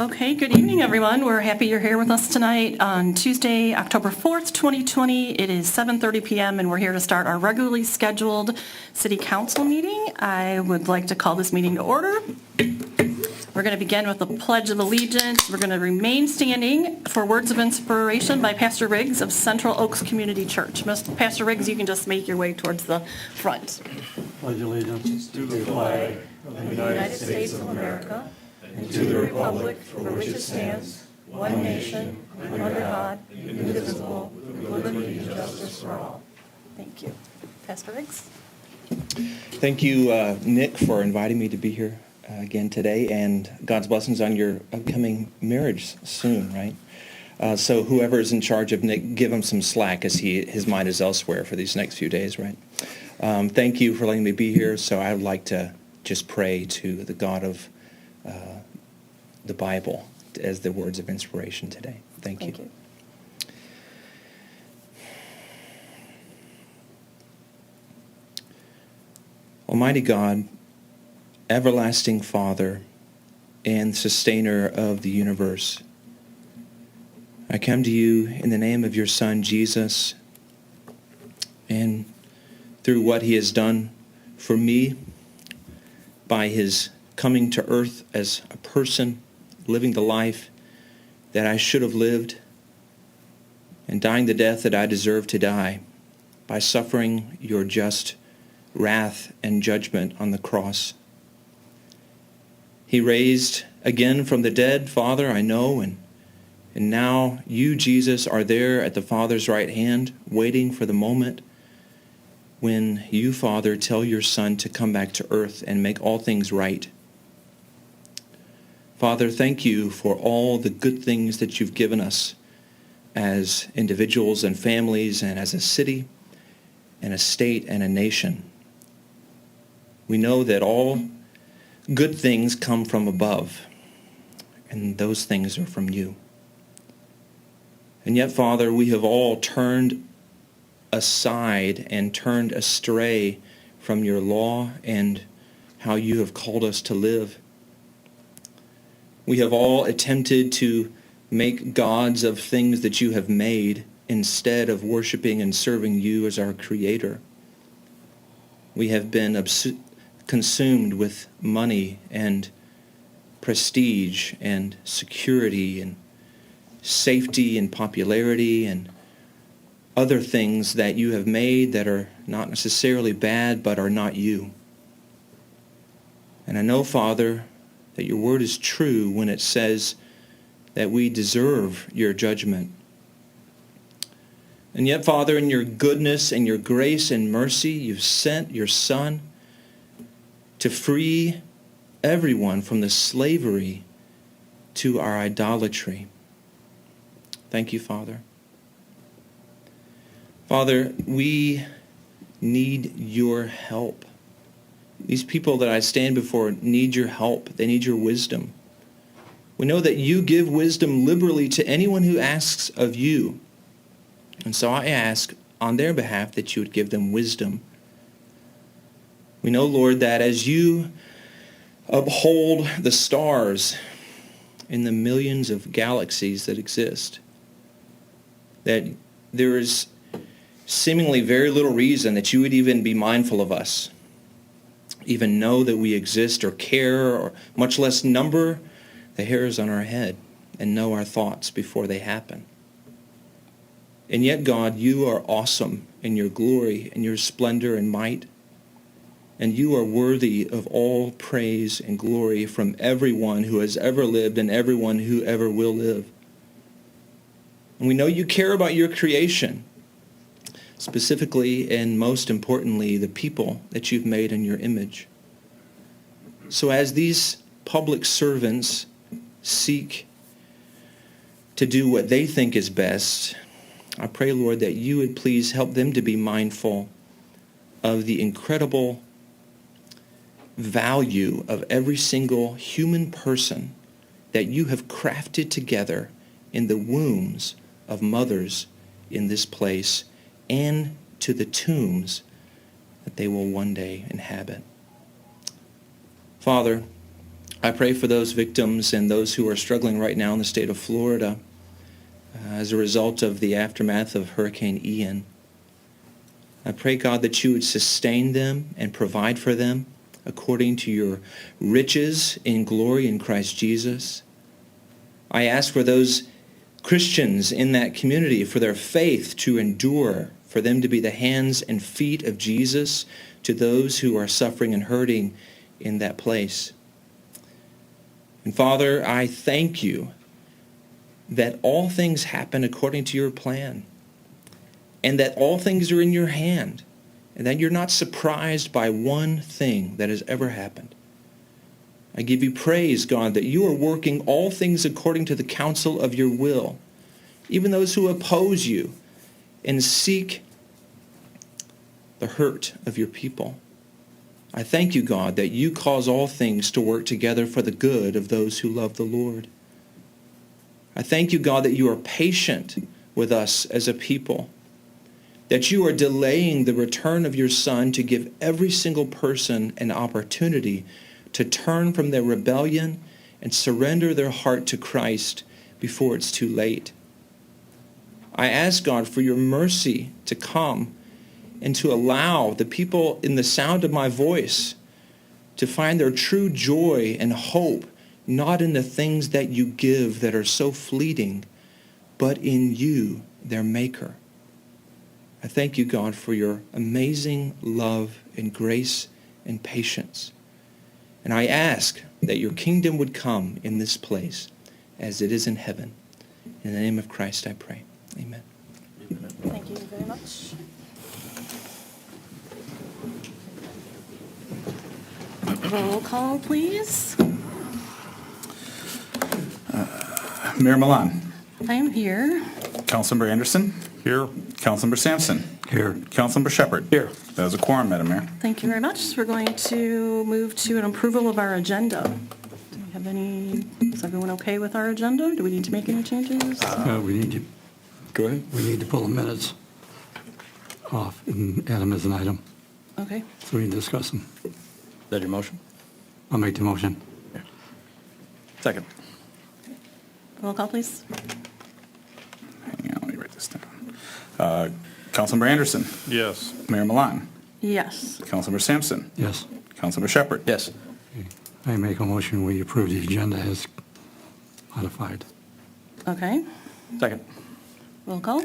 Okay, good evening, everyone. We're happy you're here with us tonight on Tuesday, October 4th, 2020. It is 7:30 p.m. and we're here to start our regularly scheduled City Council meeting. I would like to call this meeting to order. We're going to begin with the Pledge of Allegiance. We're going to remain standing for words of inspiration by Pastor Riggs of Central Oaks Community Church. Pastor Riggs, you can just make your way towards the front. Pledge allegiance to the flag of the United States of America and to the republic for which it stands, one nation, under God, indivisible, with liberty and justice for all. Thank you. Pastor Riggs. Thank you, Nick, for inviting me to be here again today, and God's blessings on your upcoming marriage soon, right? So whoever is in charge of Nick, give him some slack as his mind is elsewhere for these next few days, right? Thank you for letting me be here. So I would like to just pray to the God of the Bible as the words of inspiration today. Thank you. Almighty God, everlasting Father and sustainer of the universe, I come to you in the name of your Son, Jesus, and through what he has done for me by his coming to earth as a person, living the life that I should have lived, and dying the death that I deserve to die, by suffering your just wrath and judgment on the cross. He raised again from the dead, Father, I know, and now you, Jesus, are there at the Father's right hand, waiting for the moment when you, Father, tell your Son to come back to earth and make all things right. Father, thank you for all the good things that you've given us as individuals and families and as a city and a state and a nation. We know that all good things come from above, and those things are from you. And yet, Father, we have all turned aside and turned astray from your law and how you have called us to live. We have all attempted to make gods of things that you have made instead of worshiping and serving you as our Creator. We have been consumed with money and prestige and security and safety and popularity and other things that you have made that are not necessarily bad but are not you. And I know, Father, that your word is true when it says that we deserve your judgment. And yet, Father, in your goodness and your grace and mercy, you've sent your Son to free everyone from the slavery to our idolatry. Thank you, Father. Father, we need your help. These people that I stand before need your help. They need your wisdom. We know that you give wisdom liberally to anyone who asks of you. And so I ask on their behalf that you would give them wisdom. We know, Lord, that as you uphold the stars in the millions of galaxies that exist, that there is seemingly very little reason that you would even be mindful of us, even know that we exist or care, or much less number the hairs on our head and know our thoughts before they happen. And yet, God, you are awesome in your glory and your splendor and might, and you are worthy of all praise and glory from everyone who has ever lived and everyone who ever will live. And we know you care about your creation, specifically and most importantly, the people that you've made in your image. So as these public servants seek to do what they think is best, I pray, Lord, that you would please help them to be mindful of the incredible value of every single human person that you have crafted together in the wombs of mothers in this place and to the tombs that they will one day inhabit. Father, I pray for those victims and those who are struggling right now in the state of Florida as a result of the aftermath of Hurricane Ian. I pray, God, that you would sustain them and provide for them according to your riches in glory in Christ Jesus. I ask for those Christians in that community, for their faith to endure, for them to be the hands and feet of Jesus to those who are suffering and hurting in that place. And Father, I thank you that all things happen according to your plan, and that all things are in your hand, and that you're not surprised by one thing that has ever happened. I give you praise, God, that you are working all things according to the counsel of your will, even those who oppose you and seek the hurt of your people. I thank you, God, that you cause all things to work together for the good of those who love the Lord. I thank you, God, that you are patient with us as a people, that you are delaying the return of your Son to give every single person an opportunity to turn from their rebellion and surrender their heart to Christ before it's too late. I ask, God, for your mercy to come and to allow the people in the sound of my voice to find their true joy and hope not in the things that you give that are so fleeting, but in you, their Maker. I thank you, God, for your amazing love and grace and patience. And I ask that your kingdom would come in this place as it is in heaven. In the name of Christ I pray. Amen. Thank you very much. Roll call, please. Mayor Milan. I am here. Councilmember Anderson. Here. Councilmember Sampson. Here. Councilmember Shepherd. Here. That is a quorum, Madam Mayor. Thank you very much. We're going to move to an approval of our agenda. Do we have any, is everyone okay with our agenda? Do we need to make any changes? We need to, Go ahead. we need to pull the minutes off and add them as an item, Okay. so we can discuss them. Is that your motion? I'll make the motion. Second. Roll call, please. Hang on, let me write this down. Councilmember Anderson. Yes. Mayor Milan. Yes. Councilmember Sampson. Yes. Councilmember Shepherd. Yes. I make a motion, we approve the agenda as modified. Okay. Second. Roll call.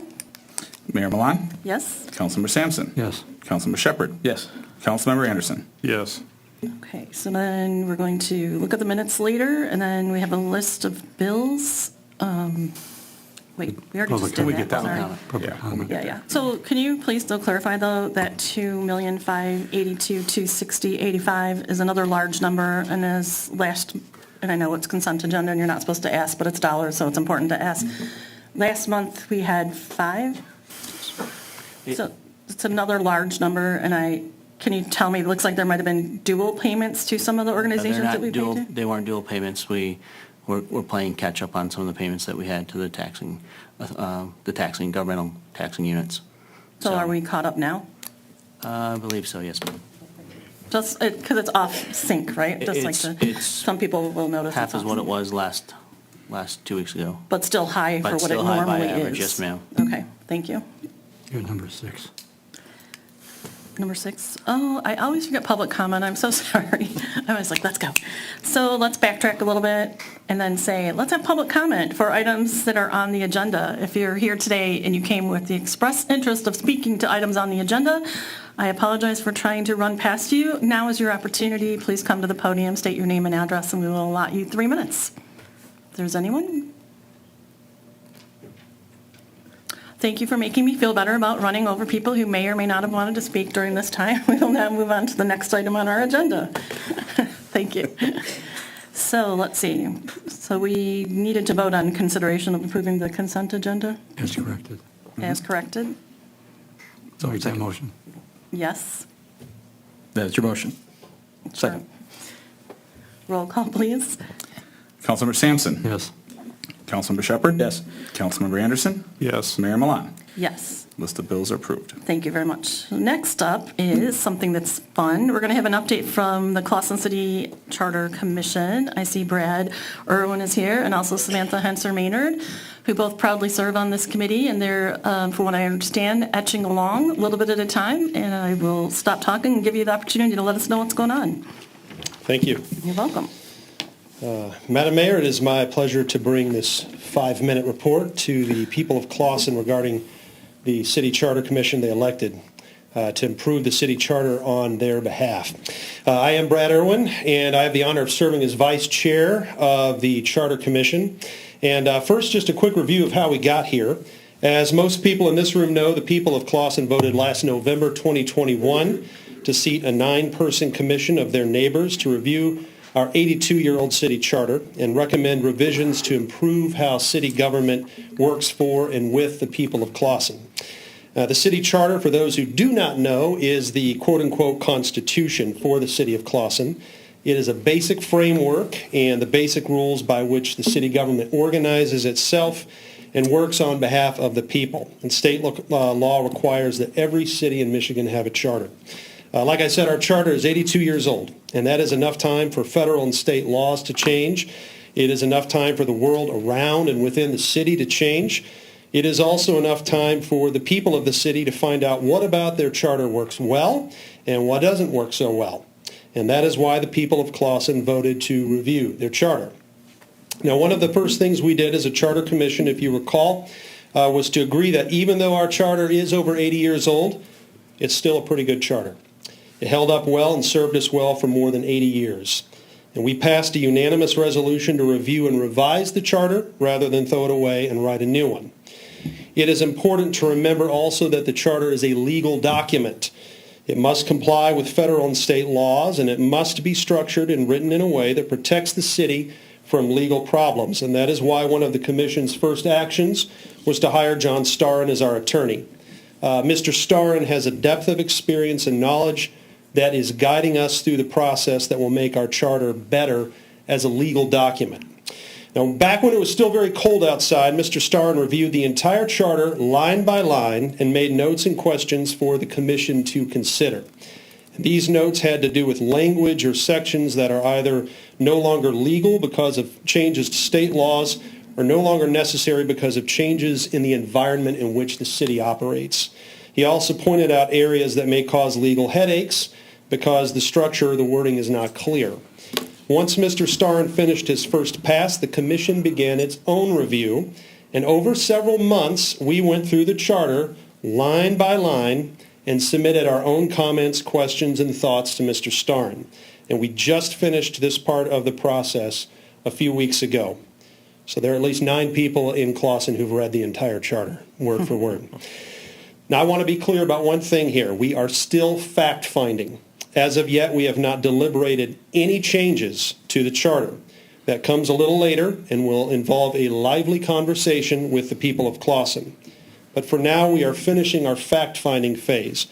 Mayor Milan. Yes. Councilmember Sampson. Yes. Councilmember Shepherd. Yes. Councilmember Anderson. Yes. Okay, so then we're going to look at the minutes later, and then we have a list of bills. Wait, we already just Public did comment. that, sorry. Public Yeah. comment. Yeah. So can you please still clarify, though, that 2,582,260.85 is another large number, and is last, and I know it's consent agenda, and you're not supposed to ask, but it's dollars, so it's important to ask. Last month, we had 5. So it's another large number, and can you tell me, it looks like there might have been dual payments to some of the organizations that we paid to? They weren't dual payments. We're playing catch up on some of the payments that we had to the taxing governmental taxing units. So are we caught up now? I believe so, yes, ma'am. Just, because it's off sync, right? Just like It's some people will notice. half it's as off what it sync. was last 2 weeks ago. But still high for But what it still high by normally average, is. yes, ma'am. Okay, thank you. You're number 6. Number 6. Oh, I always forget public comment. I'm so sorry. I was like, let's go. So let's backtrack a little bit and then say, let's have public comment for items that are on the agenda. If you're here today and you came with the express interest of speaking to items on the agenda, I apologize for trying to run past you. Now is your opportunity. Please come to the podium, state your name and address, and we will allot you 3 minutes. If there's anyone. Thank you for making me feel better about running over people who may or may not have wanted to speak during this time. We will now move on to the next item on our agenda. Thank you. So let's see. So we needed to vote on consideration of approving the consent agenda As corrected. as corrected. So make that motion. Yes. That's your motion. Second. Roll call, please. Councilmember Sampson. Yes. Councilmember Shepherd. Yes. Councilmember Anderson. Yes. Mayor Milan. Yes. List of bills are approved. Thank you very much. Next up is something that's fun. We're going to have an update from the Classon City Charter Commission. I see Brad Irwin is here, and also Samantha Henser-Maynard, who both proudly serve on this committee, and they're, from what I understand, etching along a little bit at a time, and I will stop talking and give you the opportunity to let us know what's going on. Thank you. You're welcome. Madam Mayor, it is my pleasure to bring this 5-minute report to the people of Clawson regarding the City Charter Commission they elected to improve the city charter on their behalf. I am Brad Irwin, and I have the honor of serving as Vice Chair of the Charter Commission. And first, just a quick review of how we got here. As most people in this room know, the people of Clawson voted last November 2021 to seat a 9-person commission of their neighbors to review our 82-year-old city charter and recommend revisions to improve how city government works for and with the people of Clawson. The city charter, for those who do not know, is the quote-unquote constitution for the city of Clawson. It is a basic framework and the basic rules by which the city government organizes itself and works on behalf of the people. And state law requires that every city in Michigan have a charter. Like I said, our charter is 82 years old, and that is enough time for federal and state laws to change. It is enough time for the world around and within the city to change. It is also enough time for the people of the city to find out what about their charter works well and what doesn't work so well. And that is why the people of Clawson voted to review their charter. Now, one of the first things we did as a charter commission, if you recall, was to agree that even though our charter is over 80 years old, it's still a pretty good charter. It held up well and served us well for more than 80 years. And we passed a unanimous resolution to review and revise the charter rather than throw it away and write a new one. It is important to remember also that the charter is a legal document. It must comply with federal and state laws, and it must be structured and written in a way that protects the city from legal problems. And that is why one of the Commission's first actions was to hire John Starrin as our attorney. Mr. Starrin has a depth of experience and knowledge that is guiding us through the process that will make our charter better as a legal document. Now, back when it was still very cold outside, Mr. Starrin reviewed the entire charter line by line and made notes and questions for the commission to consider. These notes had to do with language or sections that are either no longer legal because of changes to state laws or no longer necessary because of changes in the environment in which the city operates. He also pointed out areas that may cause legal headaches because the structure or the wording is not clear. Once Mr. Starrin finished his first pass, the commission began its own review, and over several months, we went through the charter line by line and submitted our own comments, questions, and thoughts to Mr. Starrin. And we just finished this part of the process a few weeks ago. So there are at least 9 people in Clawson who've read the entire charter, word for word. Now, I want to be clear about one thing here. We are still fact-finding. As of yet, we have not deliberated any changes to the charter. That comes a little later and will involve a lively conversation with the people of Clawson. But for now, we are finishing our fact-finding phase.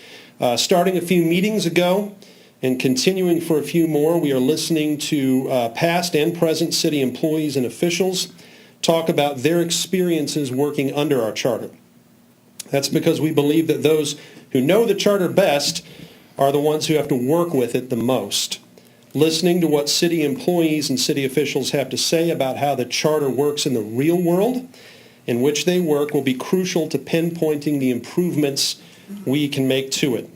Starting a few meetings ago and continuing for a few more, we are listening to past and present city employees and officials talk about their experiences working under our charter. That's because we believe that those who know the charter best are the ones who have to work with it the most. Listening to what city employees and city officials have to say about how the charter works in the real world in which they work will be crucial to pinpointing the improvements we can make to it.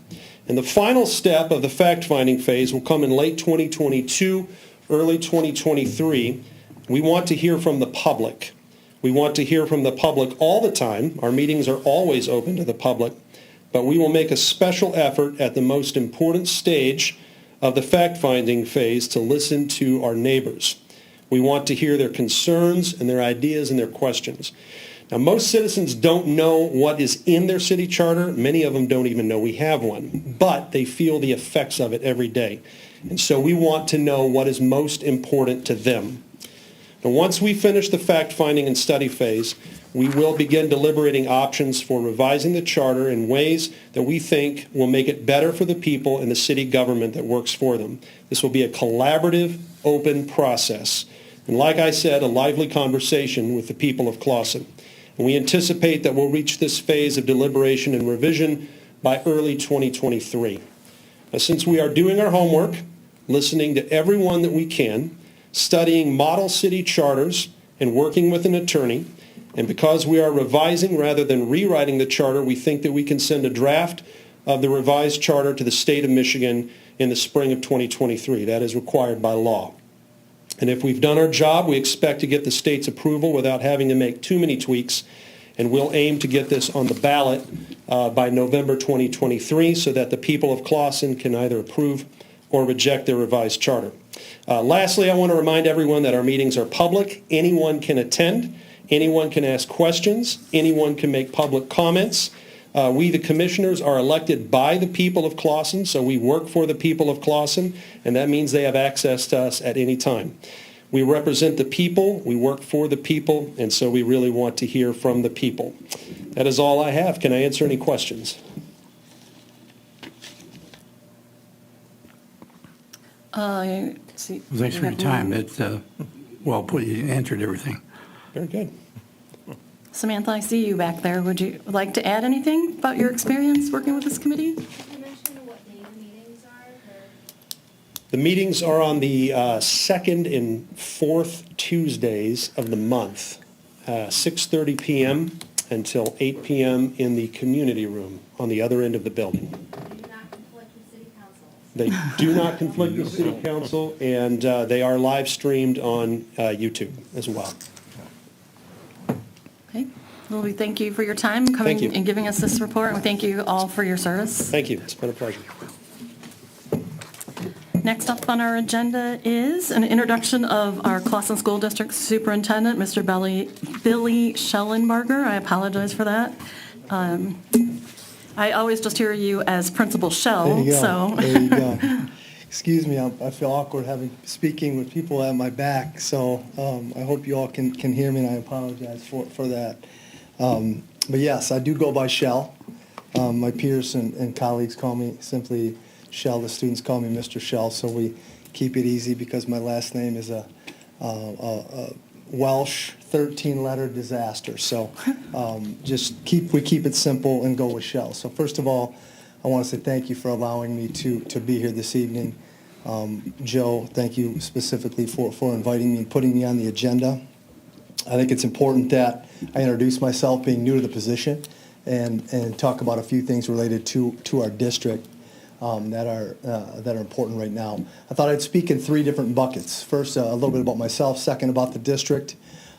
And the final step of the fact-finding phase will come in late 2022, early 2023. We want to hear from the public. We want to hear from the public all the time. Our meetings are always open to the public. But we will make a special effort at the most important stage of the fact-finding phase to listen to our neighbors. We want to hear their concerns and their ideas and their questions. Now, most citizens don't know what is in their city charter. Many of them don't even know we have one, but they feel the effects of it every day. And so we want to know what is most important to them. Now, once we finish the fact-finding and study phase, we will begin deliberating options for revising the charter in ways that we think will make it better for the people and the city government that works for them. This will be a collaborative, open process. And like I said, a lively conversation with the people of Clawson. And we anticipate that we'll reach this phase of deliberation and revision by early 2023. Now, since we are doing our homework, listening to everyone that we can, studying model city charters, and working with an attorney, and because we are revising rather than rewriting the charter, we think that we can send a draft of the revised charter to the state of Michigan in the spring of 2023. That is required by law. And if we've done our job, we expect to get the state's approval without having to make too many tweaks, and we'll aim to get this on the ballot by November 2023 so that the people of Clawson can either approve or reject their revised charter. Lastly, I want to remind everyone that our meetings are public. Anyone can attend. Anyone can ask questions. Anyone can make public comments. We, the commissioners, are elected by the people of Clawson, so we work for the people of Clawson, and that means they have access to us at any time. We represent the people, we work for the people, and so we really want to hear from the people. That is all I have. Can I answer any questions? Let's see. Thanks for your time. It's well put. You answered everything. Very good. Samantha, I see you back there. Would you like to add anything about your experience working with this committee? Can you mention what day the meetings are? The meetings are on the second and fourth Tuesdays of the month, 6:30 p.m. until 8 p.m. in the community room on the other end of the building. They do not conflict with city council. They do not conflict with city council, and they are live streamed on YouTube as well. Okay. Well, we thank you for your time coming you. and giving us this report, and we thank you all for your service. Thank you. It's been a pleasure. Next up on our agenda is an introduction of our Classon School District Superintendent, Mr. Billy Schellenbarger. I apologize for that. I always just hear you as Principal Shell, There you go. so. There you go. Excuse me, I feel awkward speaking with people at my back, so I hope you all can hear me, and I apologize for that. But yes, I do go by Shell. My peers and colleagues call me simply Shell. The students call me Mr. Shell, so we keep it easy because my last name is a Welsh 13-letter disaster. So we keep it simple and go with Shell. So first of all, I want to say thank you for allowing me to be here this evening. Joe, thank you specifically for inviting me and putting me on the agenda. I think it's important that I introduce myself, being new to the position, and talk about a few things related to our district that are important right now. I thought I'd speak in three different buckets. First, a little bit about myself. Second, about the district.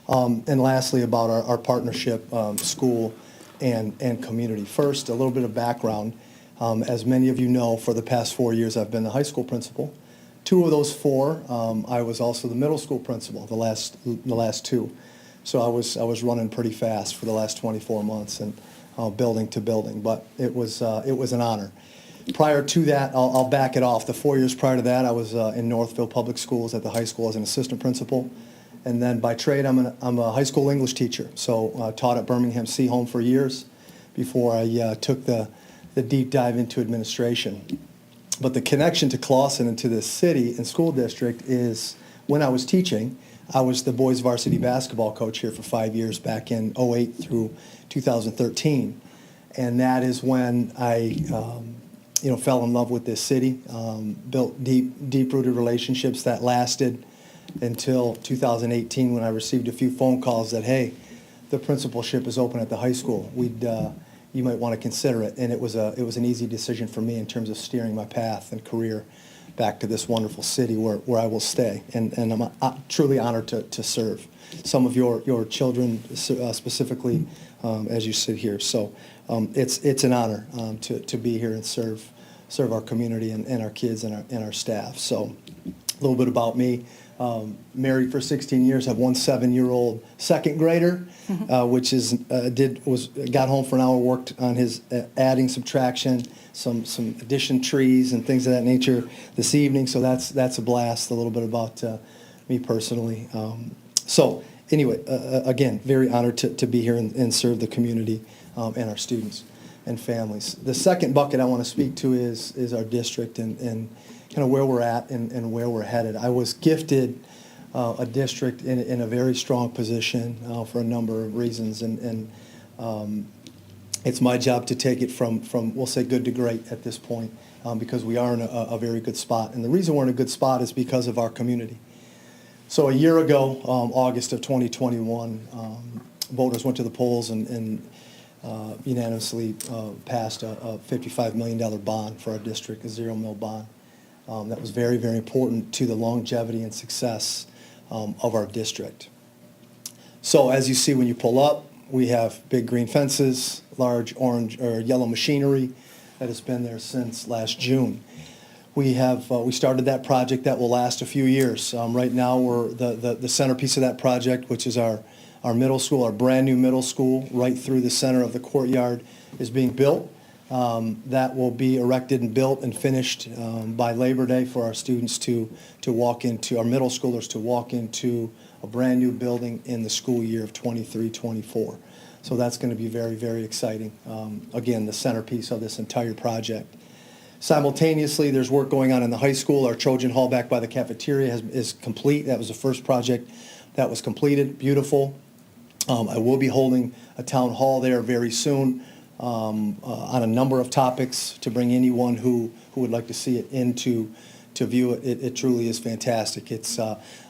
And lastly, about our partnership, school and community. First, a little bit of background. As many of you know, for the past 4 years, I've been the high school principal. 2 of those 4, I was also the middle school principal, the last 2. So I was running pretty fast for the last 24 months and building to building. But it was an honor. Prior to that, I'll back it off. The 4 years prior to that, I was in Northville Public Schools at the high school as an assistant principal. And then by trade, I'm a high school English teacher. So taught at Birmingham Seaholm for years before I took the deep dive into administration. But the connection to Clawson and to the city and school district is when I was teaching, I was the boys varsity basketball coach here for 5 years back in 2008 through 2013. And that is when I fell in love with this city, built deep-rooted relationships that lasted until 2018 when I received a few phone calls that, hey, the principalship is open at the high school. You might want to consider it. And it was an easy decision for me in terms of steering my path and career back to this wonderful city where I will stay. And I'm truly honored to serve some of your children specifically as you sit here. So it's an honor to be here and serve our community and our kids and our staff. So a little bit about me. Married for 16 years, have one 7-year-old second grader, which got home for an hour, worked on his adding, subtraction, some addition trees and things of that nature this evening. So that's a blast. A little bit about me personally. So anyway, again, very honored to be here and serve the community and our students and families. The second bucket I want to speak to is our district and kind of where we're at and where we're headed. I was gifted a district in a very strong position for a number of reasons, and it's my job to take it from we'll say good to great at this point, because we are in a very good spot. And the reason we're in a good spot is because of our community. So a year ago, August of 2021, voters went to the polls and unanimously passed a $55 million bond for our district, a zero mil bond. That was very, very important to the longevity and success of our district. So as you see when you pull up, we have big green fences, large orange or yellow machinery that has been there since last June. We started that project that will last a few years. Right now, we're the centerpiece of that project, which is our middle school, our brand new middle school, right through the center of the courtyard, is being built. That will be erected and built and finished by Labor Day for our students to walk into, our middle schoolers to walk into a brand new building in the school year of 23-24. So that's going to be very, very exciting. Again, the centerpiece of this entire project. Simultaneously, there's work going on in the high school. Our Trojan Hall back by the cafeteria is complete. That was the first project that was completed. Beautiful. I will be holding a town hall there very soon on a number of topics to bring anyone who would like to see it in to view it. It truly is fantastic. It's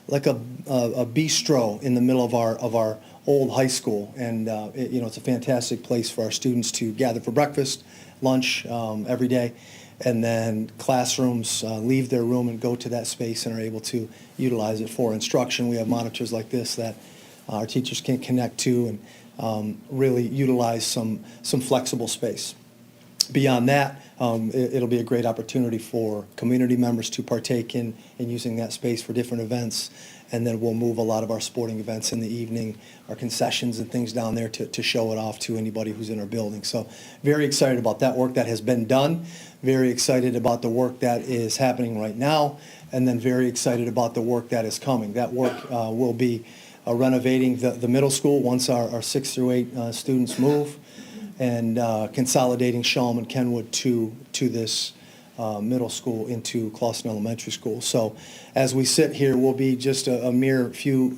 like a bistro in the middle of our old high school, and it's a fantastic place for our students to gather for breakfast, lunch every day, and then classrooms leave their room and go to that space and are able to utilize it for instruction. We have monitors like this that our teachers can connect to and really utilize some flexible space. Beyond that, it'll be a great opportunity for community members to partake in using that space for different events. And then we'll move a lot of our sporting events in the evening, our concessions and things down there to show it off to anybody who's in our building. So very excited about that work that has been done, very excited about the work that is happening right now, and then very excited about the work that is coming. That work will be renovating the middle school once our 6 through 8 students move, and consolidating Shalom and Kenwood to this middle school into Clawson Elementary School. So as we sit here, we'll be just a mere few,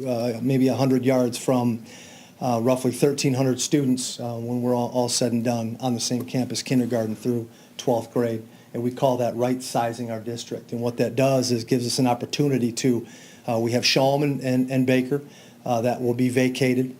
maybe 100 yards from roughly 1,300 students when we're all said and done on the same campus, kindergarten through 12th grade. And we call that right-sizing our district. And what that does is gives us an opportunity to, we have Shalom and Baker that will be vacated.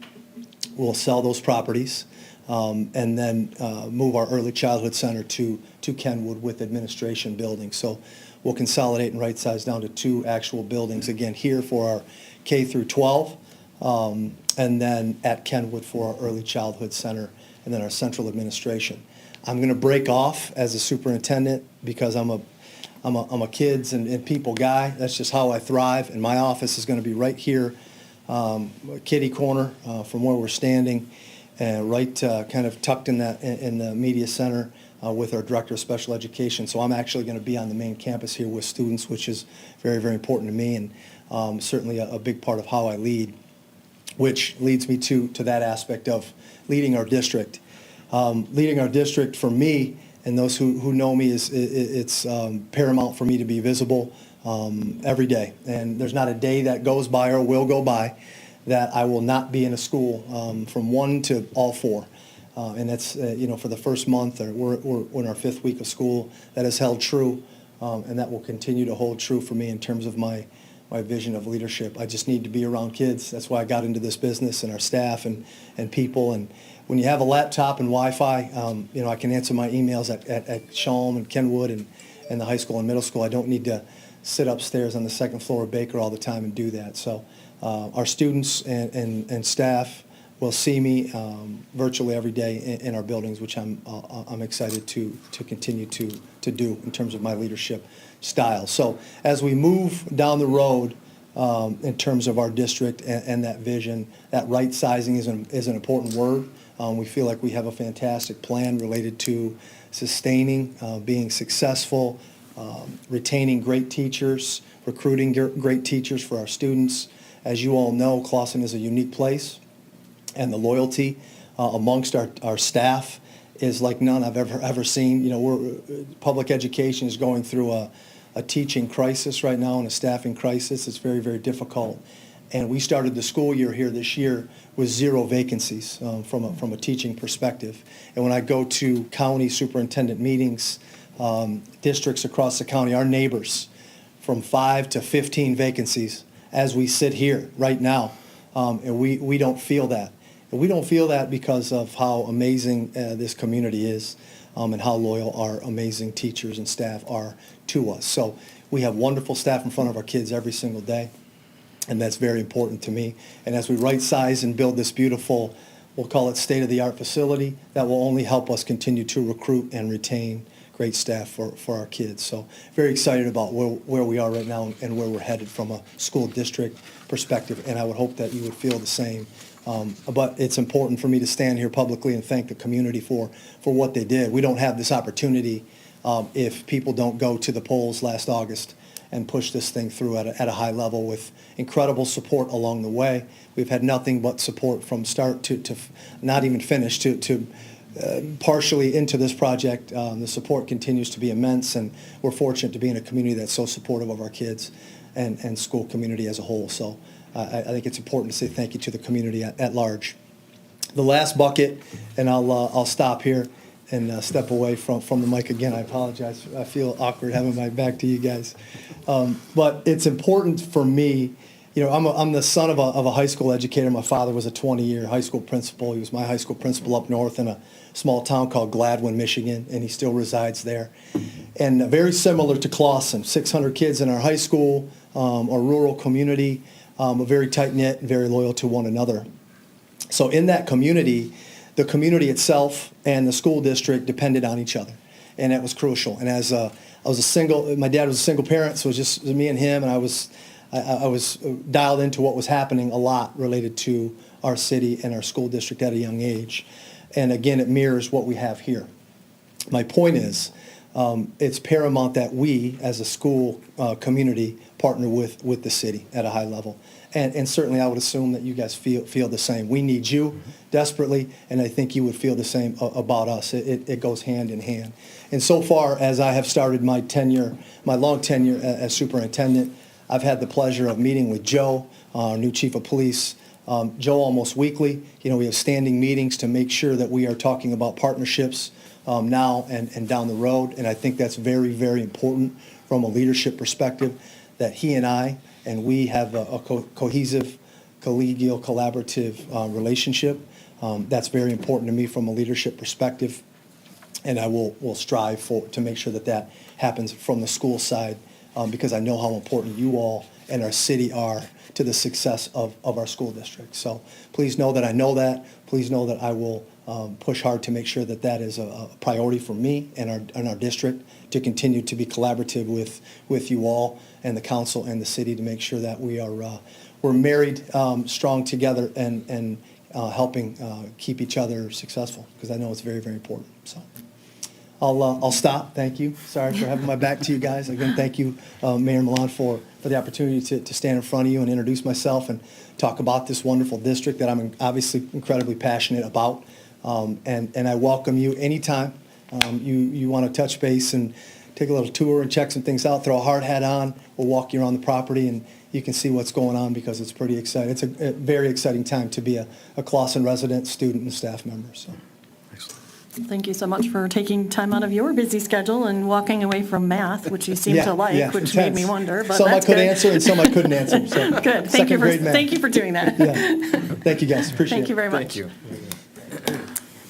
We'll sell those properties. And then move our early childhood center to Kenwood with administration buildings. So we'll consolidate and right-size down to 2 actual buildings, again, here for our K through 12, and then at Kenwood for our early childhood center, and then our central administration. I'm going to break off as a superintendent because I'm a kids and people guy. That's just how I thrive, and my office is going to be right here, kitty corner from where we're standing. Right kind of tucked in the media center with our director of special education. So I'm actually going to be on the main campus here with students, which is very, very important to me, and certainly a big part of how I lead, which leads me to that aspect of leading our district. Leading our district for me and those who know me it's paramount for me to be visible every day. And there's not a day that goes by or will go by that I will not be in a school from 1 to all 4. And that's, for the first month, or we're in our 5th week of school, that has held true, and that will continue to hold true for me in terms of my vision of leadership. I just need to be around kids. That's why I got into this business, and our staff and people. And when you have a laptop and Wi-Fi, I can answer my emails at Shalom and Kenwood and the high school and middle school. I don't need to sit upstairs on the 2nd floor of Baker all the time and do that. So our students and staff will see me virtually every day in our buildings, which I'm excited to continue to do in terms of my leadership style. So as we move down the road in terms of our district and that vision, that right sizing is an important word. We feel like we have a fantastic plan related to sustaining, being successful, retaining great teachers, recruiting great teachers for our students. As you all know, Classon is a unique place, and the loyalty amongst our staff is like none I've ever seen. Public education is going through a teaching crisis right now and a staffing crisis. It's very, very difficult. And we started the school year here this year with 0 vacancies from a teaching perspective. And when I go to county superintendent meetings, districts across the county, our neighbors, from 5 to 15 vacancies as we sit here right now. And we don't feel that. And we don't feel that because of how amazing this community is and how loyal our amazing teachers and staff are to us. So we have wonderful staff in front of our kids every single day. And that's very important to me. And as we right size and build this beautiful, we'll call it state-of-the-art facility, that will only help us continue to recruit and retain great staff for our kids. So very excited about where we are right now and where we're headed from a school district perspective. And I would hope that you would feel the same. But it's important for me to stand here publicly and thank the community for what they did. We don't have this opportunity if people don't go to the polls last August and push this thing through at a high level with incredible support along the way. We've had nothing but support from start to not even finish to partially into this project. The support continues to be immense, and we're fortunate to be in a community that's so supportive of our kids and school community as a whole. So I think it's important to say thank you to the community at large. The last bucket, and I'll stop here and step away from the mic again. I apologize. I feel awkward having my back to you guys. But it's important for me. You know, I'm the son of a high school educator. My father was a 20-year high school principal. He was my high school principal up north in a small town called Gladwin, Michigan, and he still resides there. And very similar to Clawson, 600 kids in our high school, a rural community, very tight-knit and very loyal to one another. So in that community, the community itself and the school district depended on each other, and that was crucial. And as my dad was a single parent, so it was just me and him, and I was dialed into what was happening a lot related to our city and our school district at a young age. And again, it mirrors what we have here. My point is, it's paramount that we, as a school community, partner with the city at a high level. And certainly I would assume that you guys feel the same. We need you desperately, and I think you would feel the same about us. It goes hand in hand. And so far as I have started my long tenure as superintendent, I've had the pleasure of meeting with Joe, our new chief of police, Joe almost weekly. You know, we have standing meetings to make sure that we are talking about partnerships now and down the road. And I think that's very, very important from a leadership perspective, that he and we have a cohesive, collegial, collaborative relationship. That's very important to me from a leadership perspective. And I will strive to make sure that happens from the school side, because I know how important you all and our city are to the success of our school district. So please know that I know that. Please know that I will push hard to make sure that is a priority for me and our district, to continue to be collaborative with you all and the council and the city, to make sure that we're married strong together and helping keep each other successful, because I know it's very, very important. So I'll stop. Thank you. Sorry for having my back to you guys. Again, thank you, Mayor Milan, for the opportunity to stand in front of you and introduce myself and talk about this wonderful district that I'm obviously incredibly passionate about. And I welcome you anytime you want to touch base and take a little tour and check some things out. Throw a hard hat on. We'll walk you around the property and you can see what's going on, because it's pretty exciting. It's a very exciting time to be a Clawson resident, student, and staff member. So. Thank you so much for taking time out of your busy schedule and walking away from math, which you seem to like, which made me wonder. But some that's I could good. answer and some I couldn't answer. So Good. Thank you for doing that. Yeah. Thank you, guys. Appreciate it. Thank you very much. Thank you.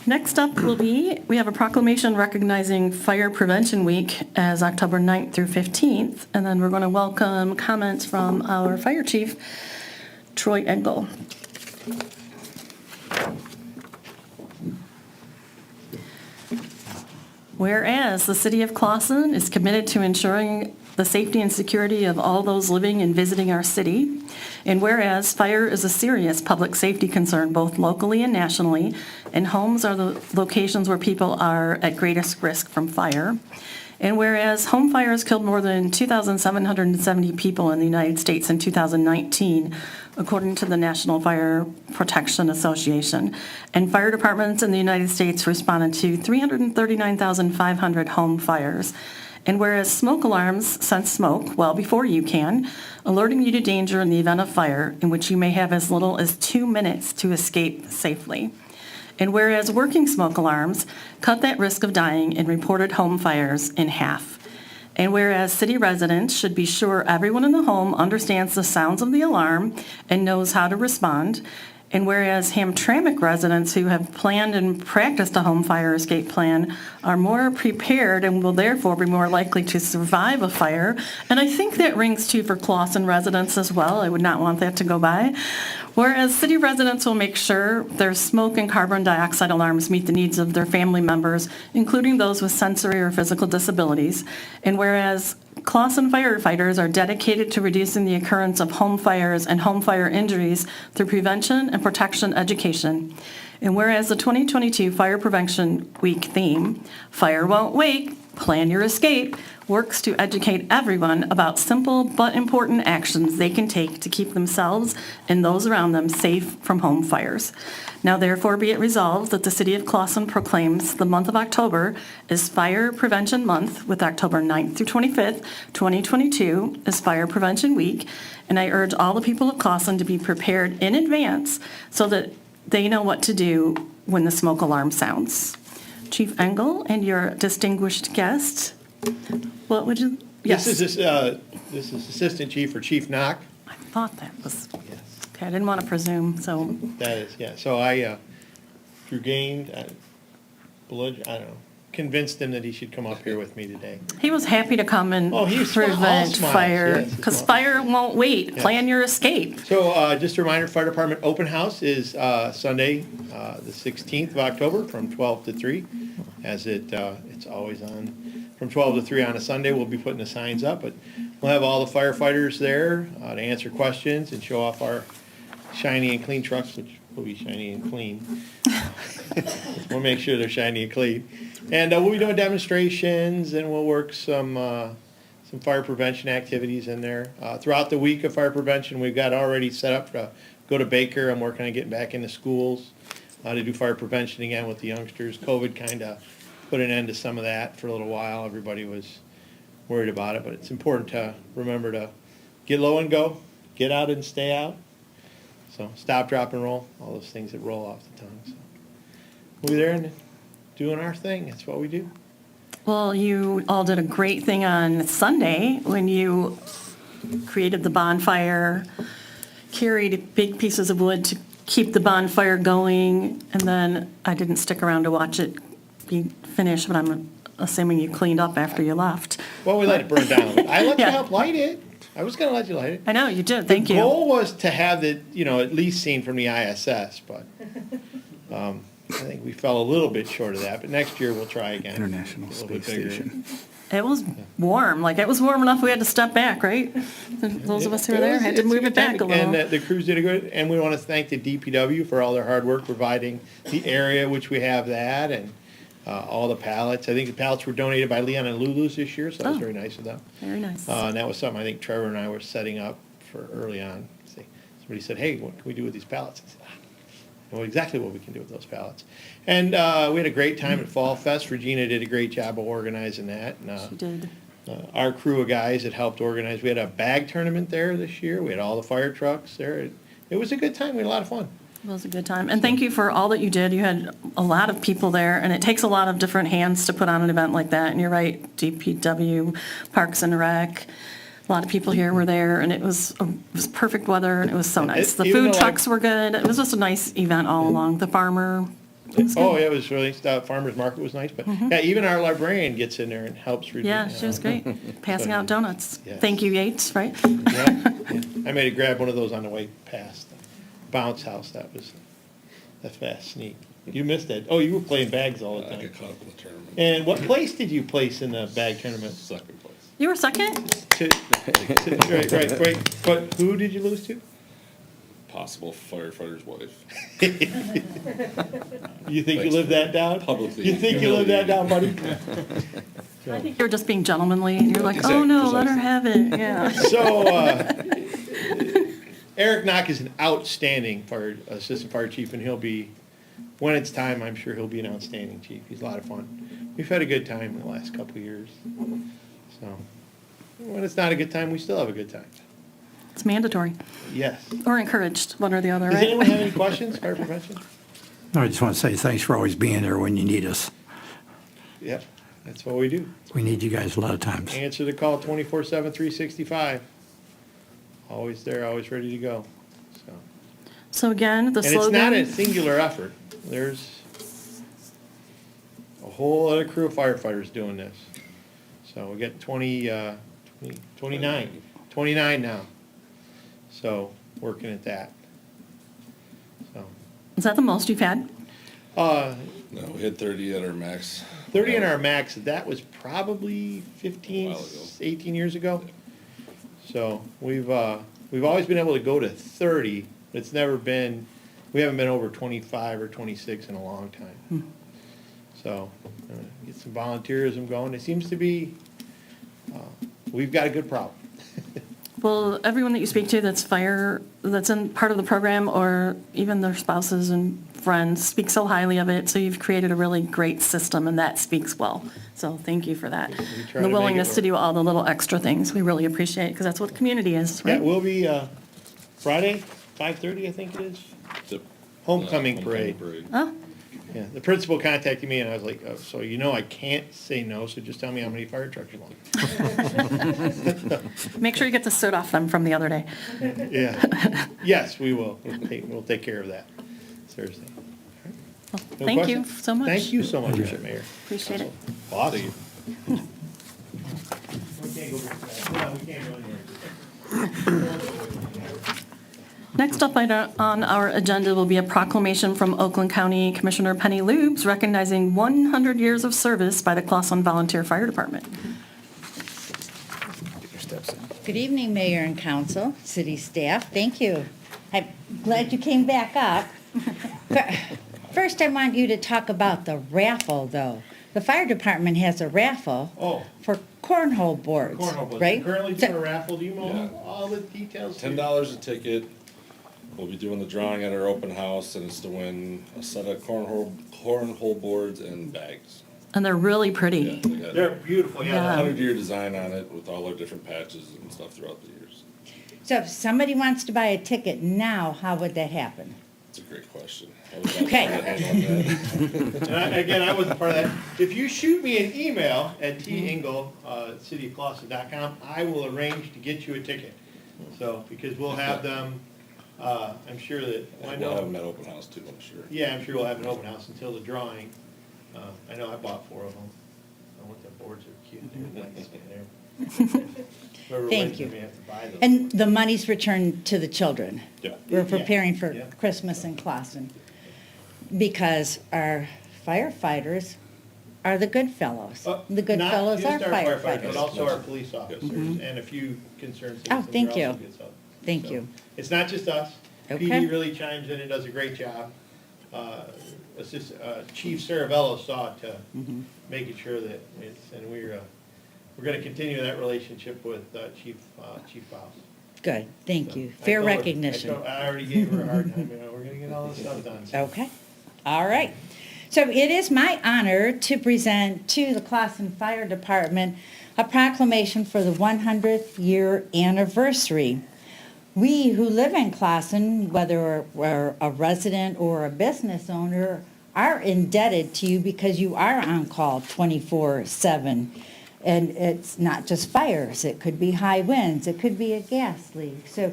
Next up we have a proclamation recognizing Fire Prevention Week as October 9th through 15th, and then we're going to welcome comments from our fire chief, Troy Engel. Whereas the city of Classon is committed to ensuring the safety and security of all those living and visiting our city, and whereas fire is a serious public safety concern both locally and nationally, and homes are the locations where people are at greatest risk from fire, and whereas home fires killed more than 2,770 people in the United States in 2019, according to the National Fire Protection Association, and fire departments in the United States responded to 339,500 home fires, And whereas smoke alarms sense smoke well before you can, alerting you to danger in the event of fire, in which you may have as little as 2 minutes to escape safely. And whereas working smoke alarms cut that risk of dying in reported home fires in half. And whereas city residents should be sure everyone in the home understands the sounds of the alarm and knows how to respond. And whereas Hamtramck residents who have planned and practiced a home fire escape plan are more prepared and will therefore be more likely to survive a fire. And I think that rings true for Clawson residents as well. I would not want that to go by. Whereas city residents will make sure their smoke and carbon dioxide alarms meet the needs of their family members, including those with sensory or physical disabilities. And whereas Classon firefighters are dedicated to reducing the occurrence of home fires and home fire injuries through prevention and protection education. And whereas the 2022 Fire Prevention Week theme, Fire Won't Wait, Plan Your Escape, works to educate everyone about simple but important actions they can take to keep themselves and those around them safe from home fires. Now therefore be it resolved that the City of Clawson proclaims the month of October as Fire Prevention Month, with October 9th through 25th, 2022 as Fire Prevention Week, and I urge all the people of Clawson to be prepared in advance so that they know what to do when the smoke alarm sounds. Chief Engel and your distinguished guest, what would you, yes? This is Assistant Chief or Chief Knock. I thought that was, Yes. okay, I didn't want to presume, so, That is, yeah. So I, through gained, I don't know, convinced him that he should come up here with me today. he was happy to come and Oh, he was all prevent smiles, fire, yes, because smiles. fire won't wait, Yes. plan your escape. So just a reminder, Fire Department Open House is Sunday, the 16th of October from 12 to 3, as it's always on. From 12 to 3 on a Sunday, we'll be putting the signs up, but we'll have all the firefighters there to answer questions and show off our shiny and clean trucks, which will be shiny and clean. We'll make sure they're shiny and clean. And we'll be doing demonstrations, and we'll work some fire prevention activities in there. Throughout the week of fire prevention, we've got already set up to go to Baker. I'm working on getting back into schools to do fire prevention again with the youngsters. COVID kind of put an end to some of that for a little while. Everybody was worried about it, but it's important to remember to get low and go, get out and stay out. So stop, drop, and roll, all those things that roll off the tongue. So we'll be there and doing our thing. That's what we do. Well, you all did a great thing on Sunday when you created the bonfire, carried big pieces of wood to keep the bonfire going, and then I didn't stick around to watch it be finished, but I'm assuming you cleaned up after you left. Well, we let it burn down. I let you Yeah. help light it. I was going to let you light it. I know, you did, thank The you. goal was to have it, at least seen from the ISS, but I think we fell a little bit short of that. But next year we'll try again. International Get a little bit Space bigger. Station. It was warm, it was warm enough we had to step back, right? Those of us who were there had to move it back a little. And the crews did a good, and we want to thank the DPW for all their hard work providing the area, which we have that, and all the pallets. I think the pallets were donated by Leon and Lulu's this year, so that was Oh. very nice of them. Very nice. And that was something I think Trevor and I were setting up for early on. Somebody said, hey, what can we do with these pallets? I said, I know exactly what we can do with those pallets. And we had a great time at Fall Fest. Regina did a great job of organizing that. And, She did. our crew of guys that helped organize. We had a bag tournament there this year. We had all the fire trucks there. It was a good time. We had a lot of fun. It was a good time. And thank you for all that you did. You had a lot of people there, and it takes a lot of different hands to put on an event like that. And you're right, DPW, Parks and Rec, a lot of people here were there, and it was perfect weather, and it was so nice. The Even food though trucks were good. It was just a nice event all along. The farmer, it was Oh, good. yeah, it was really, farmer's market was nice. But yeah, even our librarian gets in there and helps. Yeah, she was great, passing out donuts. Yes. Thank you, Yates, right? Yeah. I made a grab one of those on the way past the bounce house. That was a fast sneak. You missed it. Oh, you were playing bags all the I time. get caught up in the tournament. And what place did you place in the bag tournament? Second place. You were second? Right. But who did you lose to? Possible firefighter's wife. You think you lived that down? Publicly You think you lived that down, buddy? I think you were just being gentlemanly, and you're like, oh, Exactly, no, let her precisely. have it, yeah. So, Eric Knock is an outstanding assistant fire chief, and he'll be, when it's time, I'm sure he'll be an outstanding chief. He's a lot of fun. We've had a good time in the last couple of years. So, when it's not a good time, we still have a good time. It's mandatory Yes. or encouraged, one or the other, Does right? anyone have any questions, fire prevention? No, I just want to say thanks for always being there when you need us. Yep, that's what we do. We need you guys a lot of times. Answer the call 24/7, 365. Always there, always ready to go. So, So again, the and it's not a slogan, singular effort. There's a whole other crew of firefighters doing this. So we got 29 now. So, working at that. So, is that the most you've had? uh, No, we had 30 at our max. 30 in our max, that was probably 15, A while ago. 18 years ago. So we've always been able to go to 30. It's never been, we haven't been over 25 or 26 in a long time. So get some volunteerism going. It seems to be, we've got a good problem. Well, everyone that you speak to that's in part of the program, or even their spouses and friends, speak so highly of it. So you've created a really great system, and that speaks well. So thank you for that. try And to the make it willingness to work. do all the little extra things, we really appreciate, because that's what the community is, Yeah, right? we'll be, Friday, 5:30, I think it is. The, Homecoming parade. Oh, Yeah, the principal contacted me and I was like, oh, so I can't say no, so just tell me how many fire trucks you want. make sure you get the soot off them from the other day. Yeah, yes, we will. We'll take care of that Thursday. Well, No thank you questions? so much. Thank you so much, Mr. Mayor. Appreciate it. Awesome. We can't go back to that. No, we can't go anywhere. Next up on our agenda will be a proclamation from Oakland County Commissioner Penny Lubes recognizing 100 years of service by the Classon Volunteer Fire Department. Good evening, Mayor and Council, city staff. Thank you. I'm glad you came back up. First, I want you to talk about the raffle, though. The fire department has a raffle Oh. for cornhole boards, Cornhole boards. right? Currently doing a raffle. Do you know Yeah. all the details? $10 a ticket. We'll be doing the drawing at our open house, and it's to win a set of cornhole boards and bags. And they're really Yeah, pretty. they got They're beautiful, a yeah. 100-year design on it with all our different patches and stuff throughout the years. So if somebody wants to buy a ticket now, how would that happen? It's a great question. I was about to Okay. put a hand on that. And again, I wasn't part of that. If you shoot me an email at tingle@cityofclasson.com, I will arrange to get you a ticket. So, because we'll have them, I'm sure that, I We'll have them know, at open house too, I'm sure. yeah, I'm sure we'll have an open house until the drawing. I know I bought 4 of them. I want the boards are cute. They're nice. Whoever Thank wins you. them, may have to buy those. And the money's returned to the children. Yeah. We're preparing for Yeah. Christmas in Classon because our firefighters are the good fellows. The good fellows are Not just our firefighters, but firefighters. also our police officers and a few concerned Oh, citizens. thank are also you. good stuff. Thank So, you. It's not just us. Okay. PD really chimes in and does a great job. Chief Saravello saw to making sure that it's, and we're gonna continue that relationship with Chief Faust. Good, thank So, you. I Fair told her- recognition. I already gave her a hard time, we're gonna get all this stuff done. So. Okay, all right. So it is my honor to present to the Classon Fire Department a proclamation for the 100th year anniversary. We who live in Classon, whether we're a resident or a business owner, are indebted to you because you are on call 24/7. And it's not just fires, it could be high winds, it could be a gas leak. So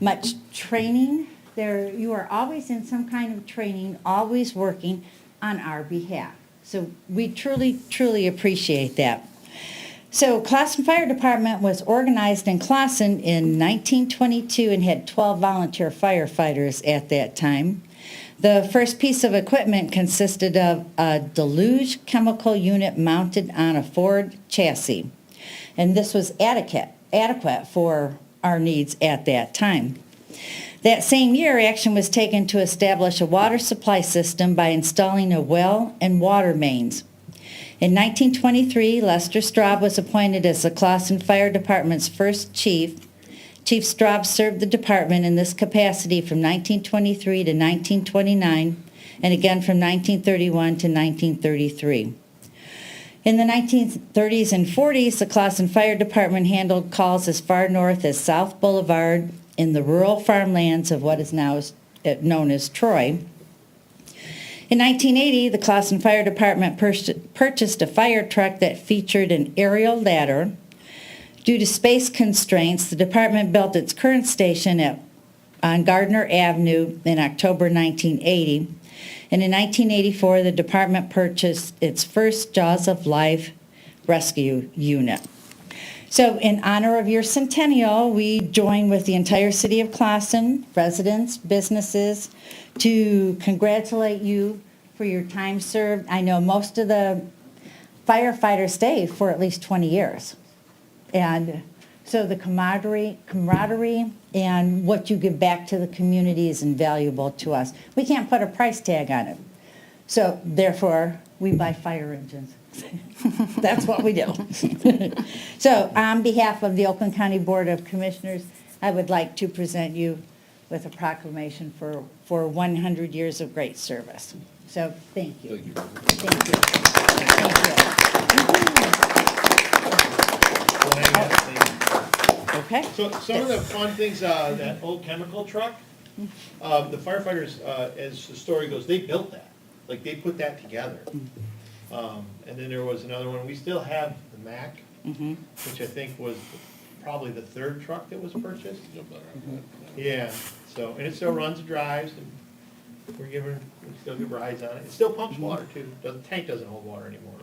much training, you are always in some kind of training, always working on our behalf. So we truly, truly appreciate that. So Classon Fire Department was organized in Classon in 1922 and had 12 volunteer firefighters at that time. The first piece of equipment consisted of a deluge chemical unit mounted on a Ford chassis. And this was adequate for our needs at that time. That same year, action was taken to establish a water supply system by installing a well and water mains. In 1923, Lester Straub was appointed as the Clawson Fire Department's first chief. Chief Straub served the department in this capacity from 1923 to 1929, and again from 1931 to 1933. In the 1930s and 40s, the Classon Fire Department handled calls as far north as South Boulevard in the rural farmlands of what is now known as Troy. In 1980, the Classon Fire Department purchased a fire truck that featured an aerial ladder. Due to space constraints, the department built its current station on Gardner Avenue in October 1980. And in 1984, the department purchased its first Jaws of Life rescue unit. So in honor of your centennial, we join with the entire city of Classon, residents, businesses, to congratulate you for your time served. I know most of the firefighters stay for at least 20 years. And so the camaraderie and what you give back to the community is invaluable to us. We can't put a price tag on it. So therefore, we buy fire engines. That's what we do. So on behalf of the Oakland County Board of Commissioners, I would like to present you with a proclamation for 100 years of great service. So thank you. Thank you. Okay. So some of the fun things, that old chemical truck, the firefighters, as the story goes, they built that. Like, they put that together. And then there was another one. We still have the Mack, which I think was probably the third truck that was purchased. Yeah, so, and it still runs and drives, and we still give rides on it. It still pumps water too. The tank doesn't hold water anymore.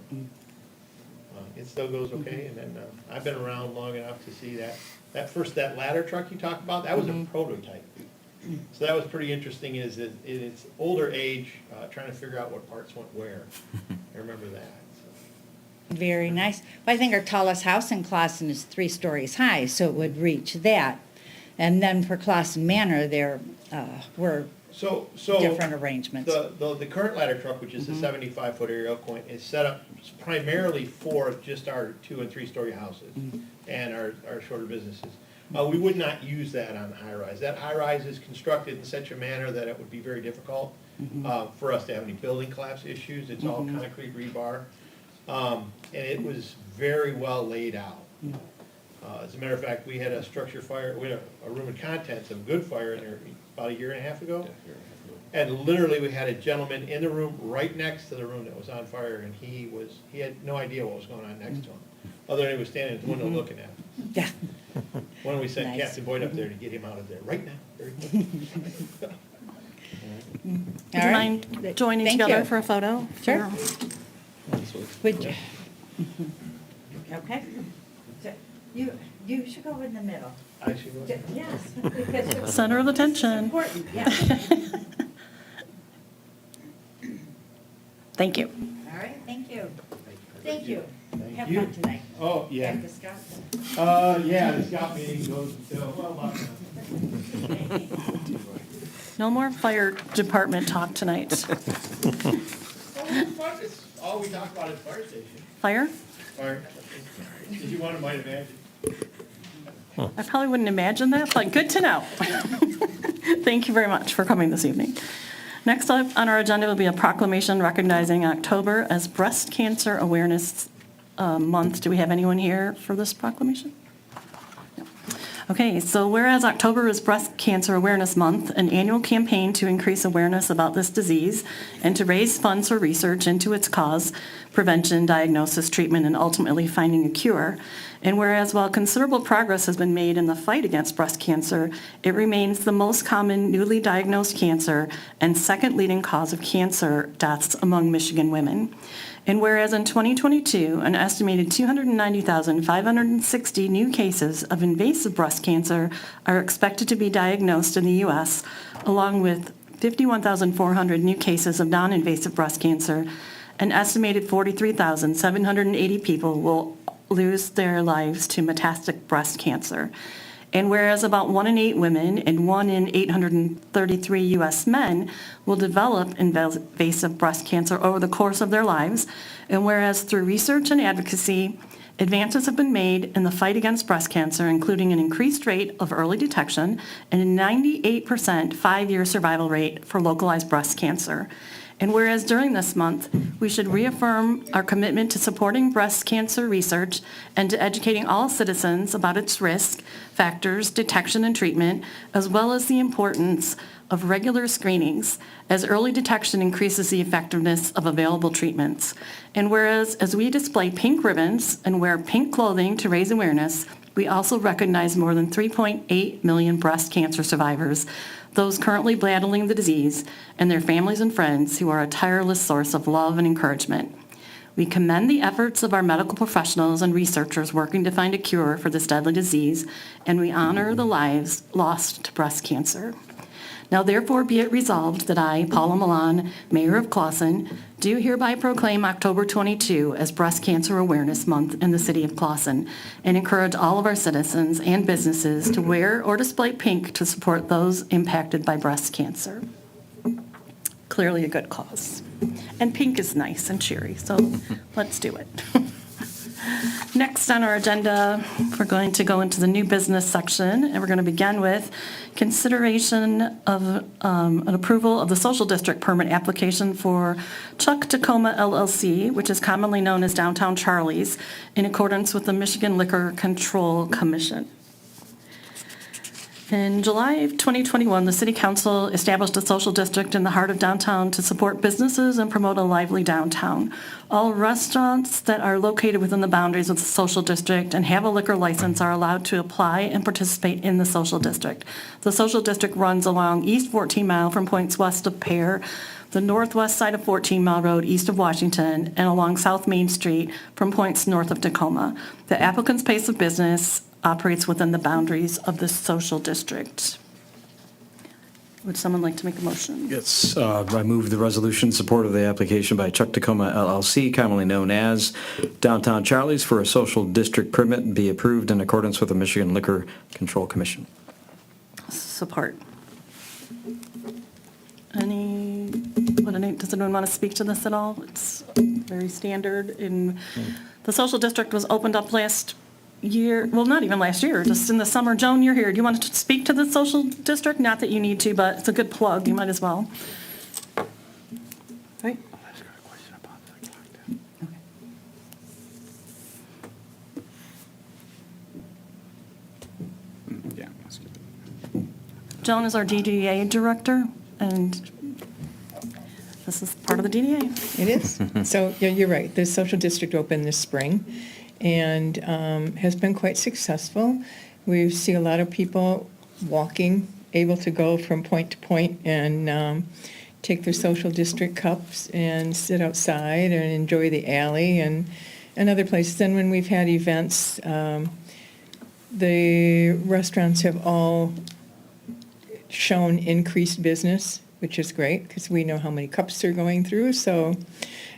It still goes okay, and then I've been around long enough to see that ladder truck you talked about, that was a prototype. So that was pretty interesting, is that in its older age, trying to figure out what parts went where. I remember that. So. Very nice. Well, I think our tallest house in Classon is 3 stories high, so it would reach that. And then for Classon Manor, there were different arrangements. The current ladder truck, which is the 75-foot aerial point, is set up primarily for just our 2- and 3-story houses and our shorter businesses. We would not use that on high-rise. That high-rise is constructed in such a manner that it would be very difficult for us to have any building collapse issues. It's all concrete rebar. And it was very well laid out. As a matter of fact, we had a structure fire, we had a room of contents of good fire in there about 1.5 years ago. And literally, we had a gentleman in the room right next to the room that was on fire, and he had no idea what was going on next to him, other than he was standing at the window looking at him. Yeah. When we sent Nice. Captain Boyd up there to get him out of there, right now. Very good. Would you mind joining Thank together you. for a photo? Sure. Would you? Okay. So you should go in the middle. I should go. Yes. Because Center of attention. important, yeah. Thank you. All right, thank you. Thank you. Thank Have you. fun tonight. Oh, yeah. Have discussed. Yeah, the scout meeting goes until, about No more fire department talk tonight. It's all we talk about is fire station. Fire? Fire. Did you want to might imagine? I probably wouldn't imagine that, but good to know. Thank you very much for coming this evening. Next up on our agenda will be a proclamation recognizing October as Breast Cancer Awareness Month. Do we have anyone here for this proclamation? No. Okay, so whereas October is Breast Cancer Awareness Month, an annual campaign to increase awareness about this disease and to raise funds for research into its cause, prevention, diagnosis, treatment, and ultimately finding a cure. And whereas while considerable progress has been made in the fight against breast cancer, it remains the most common newly diagnosed cancer and second leading cause of cancer deaths among Michigan women. And whereas in 2022, an estimated 290,560 new cases of invasive breast cancer are expected to be diagnosed in the U.S., along with 51,400 new cases of non-invasive breast cancer, an estimated 43,780 people will lose their lives to metastatic breast cancer. And whereas about 1 in 8 women and 1 in 833 U.S. men will develop invasive breast cancer over the course of their lives, and whereas through research and advocacy, advances have been made in the fight against breast cancer, including an increased rate of early detection and a 98% 5-year survival rate for localized breast cancer. And whereas during this month, we should reaffirm our commitment to supporting breast cancer research and to educating all citizens about its risk, factors, detection, and treatment, as well as the importance of regular screenings, as early detection increases the effectiveness of available treatments. And whereas as we display pink ribbons and wear pink clothing to raise awareness, we also recognize more than 3.8 million breast cancer survivors, those currently battling the disease, and their families and friends who are a tireless source of love and encouragement. We commend the efforts of our medical professionals and researchers working to find a cure for this deadly disease, and we honor the lives lost to breast cancer. Now therefore be it resolved that I, Paula Milan, Mayor of Clawson, do hereby proclaim October 22 as Breast Cancer Awareness Month in the city of Clawson, and encourage all of our citizens and businesses to wear or display pink to support those impacted by breast cancer. Clearly a good cause. And pink is nice and cheery, so let's do it. Next on our agenda, we're going to go into the new business section, and we're going to begin with consideration of an approval of the social district permit application for Chuck Tacoma LLC, which is commonly known as Downtown Charlie's, in accordance with the Michigan Liquor Control Commission. In July of 2021, the City Council established a social district in the heart of downtown to support businesses and promote a lively downtown. All restaurants that are located within the boundaries of the social district and have a liquor license are allowed to apply and participate in the social district. The social district runs along East 14 Mile from points west of Pear, the northwest side of 14 Mile Road east of Washington, and along South Main Street from points north of Tacoma. The applicant's pace of business operates within the boundaries of the social district. Would someone like to make a motion? Yes, I move the resolution in support of the application by Chuck Tacoma LLC, commonly known as Downtown Charlie's, for a social district permit be approved in accordance with the Michigan Liquor Control Commission. Support. Does anyone want to speak to this at all? It's very standard. The social district was opened up last year, well, not even last year, just in the summer. Joan, you're here. Do you want to speak to the social district? Not that you need to, but it's a good plug. You might as well. Right? Yeah, let's skip it. Joan is our DDA director, and this is part of the DDA. It is. So yeah, you're right. The social district opened this spring and has been quite successful. We see a lot of people walking, able to go from point to point and take their social district cups and sit outside and enjoy the alley and other places. And when we've had events, the restaurants have all shown increased business, which is great because we know how many cups they're going through. So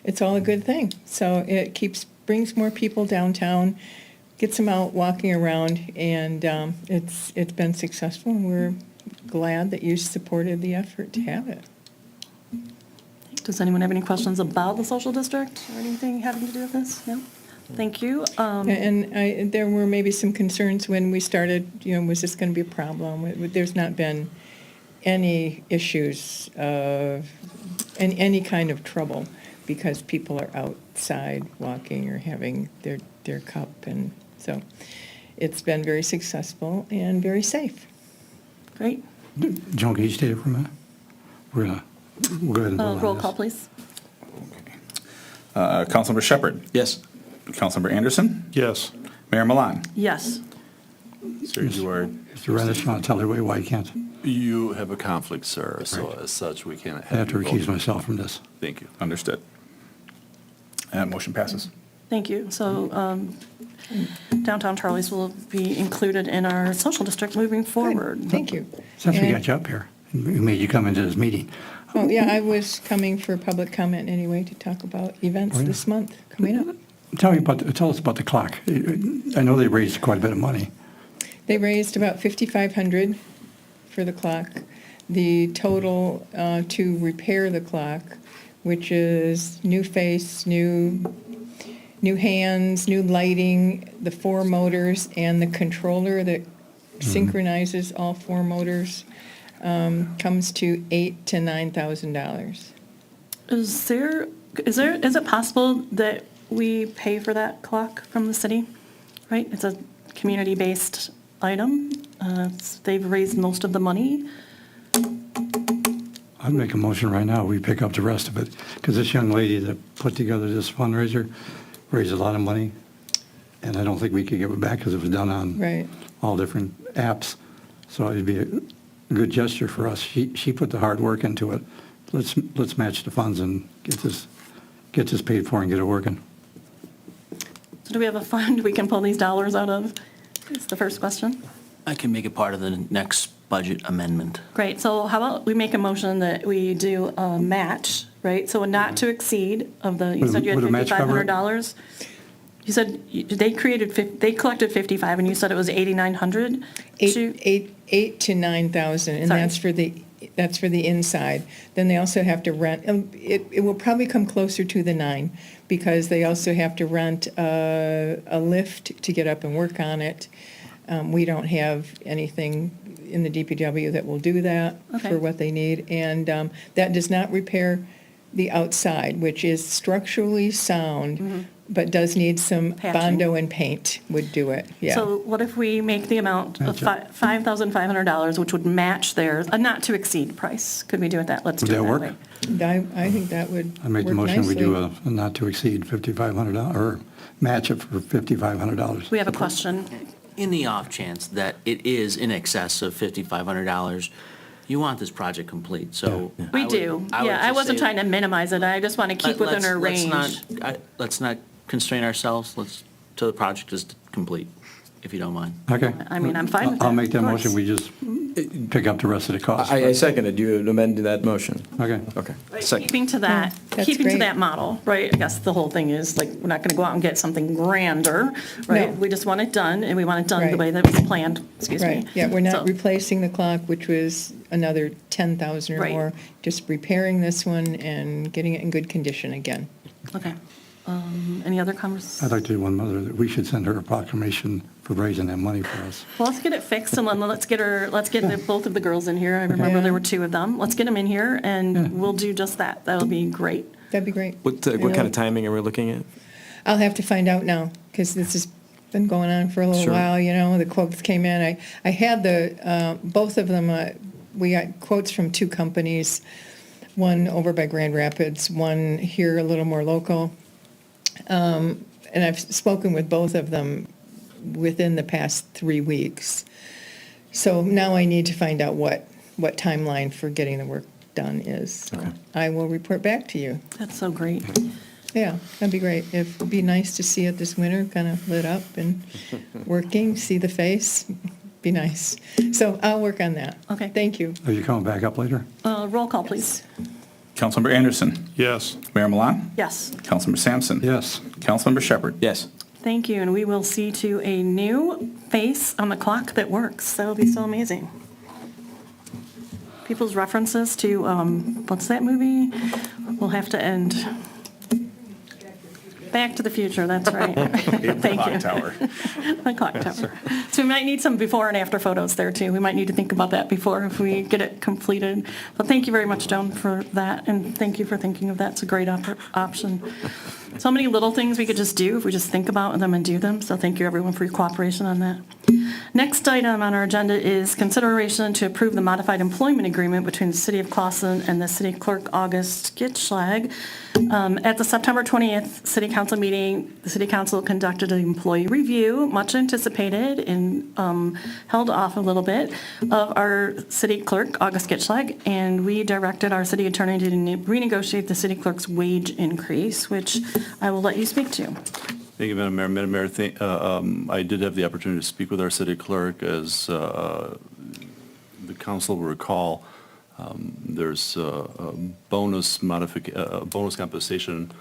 it's all a good thing. So it brings more people downtown, gets them out walking around, and it's been successful. And we're glad that you supported the effort to have it. Does anyone have any questions about the social district or anything having to do with this? No? Thank you. There were maybe some concerns when we started, was this going to be a problem? There's not been any issues of any kind of trouble because people are outside walking or having their cup. And so it's been very successful and very safe. Great. Joan, can you stay there for a minute? We'll go ahead and vote on Roll this. call, please. Councilmember Shepherd. Yes. Councilmember Anderson. Yes. Mayor Milan. Yes. Sir, you are, Mr. Rennish, you want to tell everybody why you can't? you have a conflict, sir, so Right. as such, we can't I have to you recuse vote. myself from this. Thank you. Understood. Motion passes. Thank you. So Downtown Charlie's will be included in our social district moving forward. Thank you. Since we And- got you up here, we made you come into this meeting. Oh, yeah, I was coming for public comment anyway to talk about events Oh, yeah. this month coming up. Tell us about the clock. I know they raised quite a bit of money. They raised about $5,500 for the clock. The total to repair the clock, which is new face, new hands, new lighting, the 4 motors, and the controller that synchronizes all 4 motors, comes to $8,000 to $9,000. Is it possible that we pay for that clock from the city? Right? It's a community-based item. They've raised most of the money. I'd make a motion right now, we pick up the rest of it, because this young lady that put together this fundraiser raised a lot of money, and I don't think we could give it back because it was done on Right. all different apps. So it'd be a good gesture for us. She put the hard work into it. Let's match the funds and get this paid for and get it working. So do we have a fund we can pull these dollars out of? That's the first question. I can make it part of the next budget amendment. Great, so how about we make a motion that we do a match, right? So a not to exceed of the, you said you had Would a match cover it? $5,500. You said they collected 55, and you said it was 8,900? Eight to 9,000, and Sorry. that's for the inside. Then they also have to rent, it will probably come closer to the 9, because they also have to rent a lift to get up and work on it. We don't have anything in the DPW that will do that Okay. for what they need. And that does not repair the outside, which is structurally sound, but does need some Patching. Bondo and paint would do it, yeah. So what if we make the amount of $5,500, which would match theirs, a not to exceed price? Could we do it that? Let's do it Would that that work? way. I think that would I make the work motion, we do nicely. a not to exceed $5,500, or match it for $5,500. We have a question. In the off chance that it is in excess of $5,500, you want this project complete, so. We do. Yeah, I wasn't trying to minimize it. I just want to keep within our range. Let's not constrain ourselves, till the project is complete, if you don't mind. Okay. I mean, I'm fine with that. I'll make that of course. motion, we just pick up the rest of the cost. I second it. You amend that motion. Okay. Okay. Second. Keeping to that, that's keeping to great. that model, right? I guess the whole thing is, like, we're not going to go out and get something grander, right? No. We just want it done, and we want it done the Right. way that was planned, excuse me. Right, yeah, we're not So- replacing the clock, which was another 10,000 or Right. more, just repairing this one and getting it in good condition again. Okay. Any other conversations? I'd like to do one other, that we should send her a proclamation for raising that money for us. Well, let's get it fixed, and then let's get both of the girls in here. I remember there were two of them. Let's get them in here, and we'll do just that. That'll be great. That'd be great. What kind of timing are we looking at? I'll have to find out now, because this has been going on for a little Sure. while, the quotes came in. I had both of them, we got quotes from two companies, one over by Grand Rapids, one here a little more local. And I've spoken with both of them within the past 3 weeks. So now I need to find out what timeline for getting the work done is. So I will report back to you. That's so great. Yeah, that'd be great. It'd be nice to see it this winter, kind of lit up and working, see the face. Be nice. So I'll work on that. Okay. Thank you. Are you coming back up later? Roll call, please. Councilmember Anderson. Yes. Mayor Milan. Yes. Councilmember Sampson. Yes. Councilmember Shepherd. Yes. Thank you, and we will see to a new face on the clock that works. That'll be so amazing. People's references to, what's that movie? Will have to end. Back to the Future, that's right. Thank you. Clock tower. The clock tower. So we might need some before and after photos there, too. We might need to think about that before if we get it completed. But thank you very much, Joan, for that, and thank you for thinking of that. It's a great option. So many little things we could just do if we just think about them and do them. So thank you, everyone, for your cooperation on that. Next item on our agenda is consideration to approve the modified employment agreement between the City of Classon and the City Clerk August Gitschlag. At the September 20th City Council meeting, the City Council conducted an employee review, much anticipated and held off a little bit, of our City Clerk, August Gitschlag, and we directed our City Attorney to renegotiate the City Clerk's wage increase, which I will let you speak to. Thank you, Madam Mayor. Madam Mayor, I did have the opportunity to speak with our city clerk. As the council will recall, there's a bonus compensation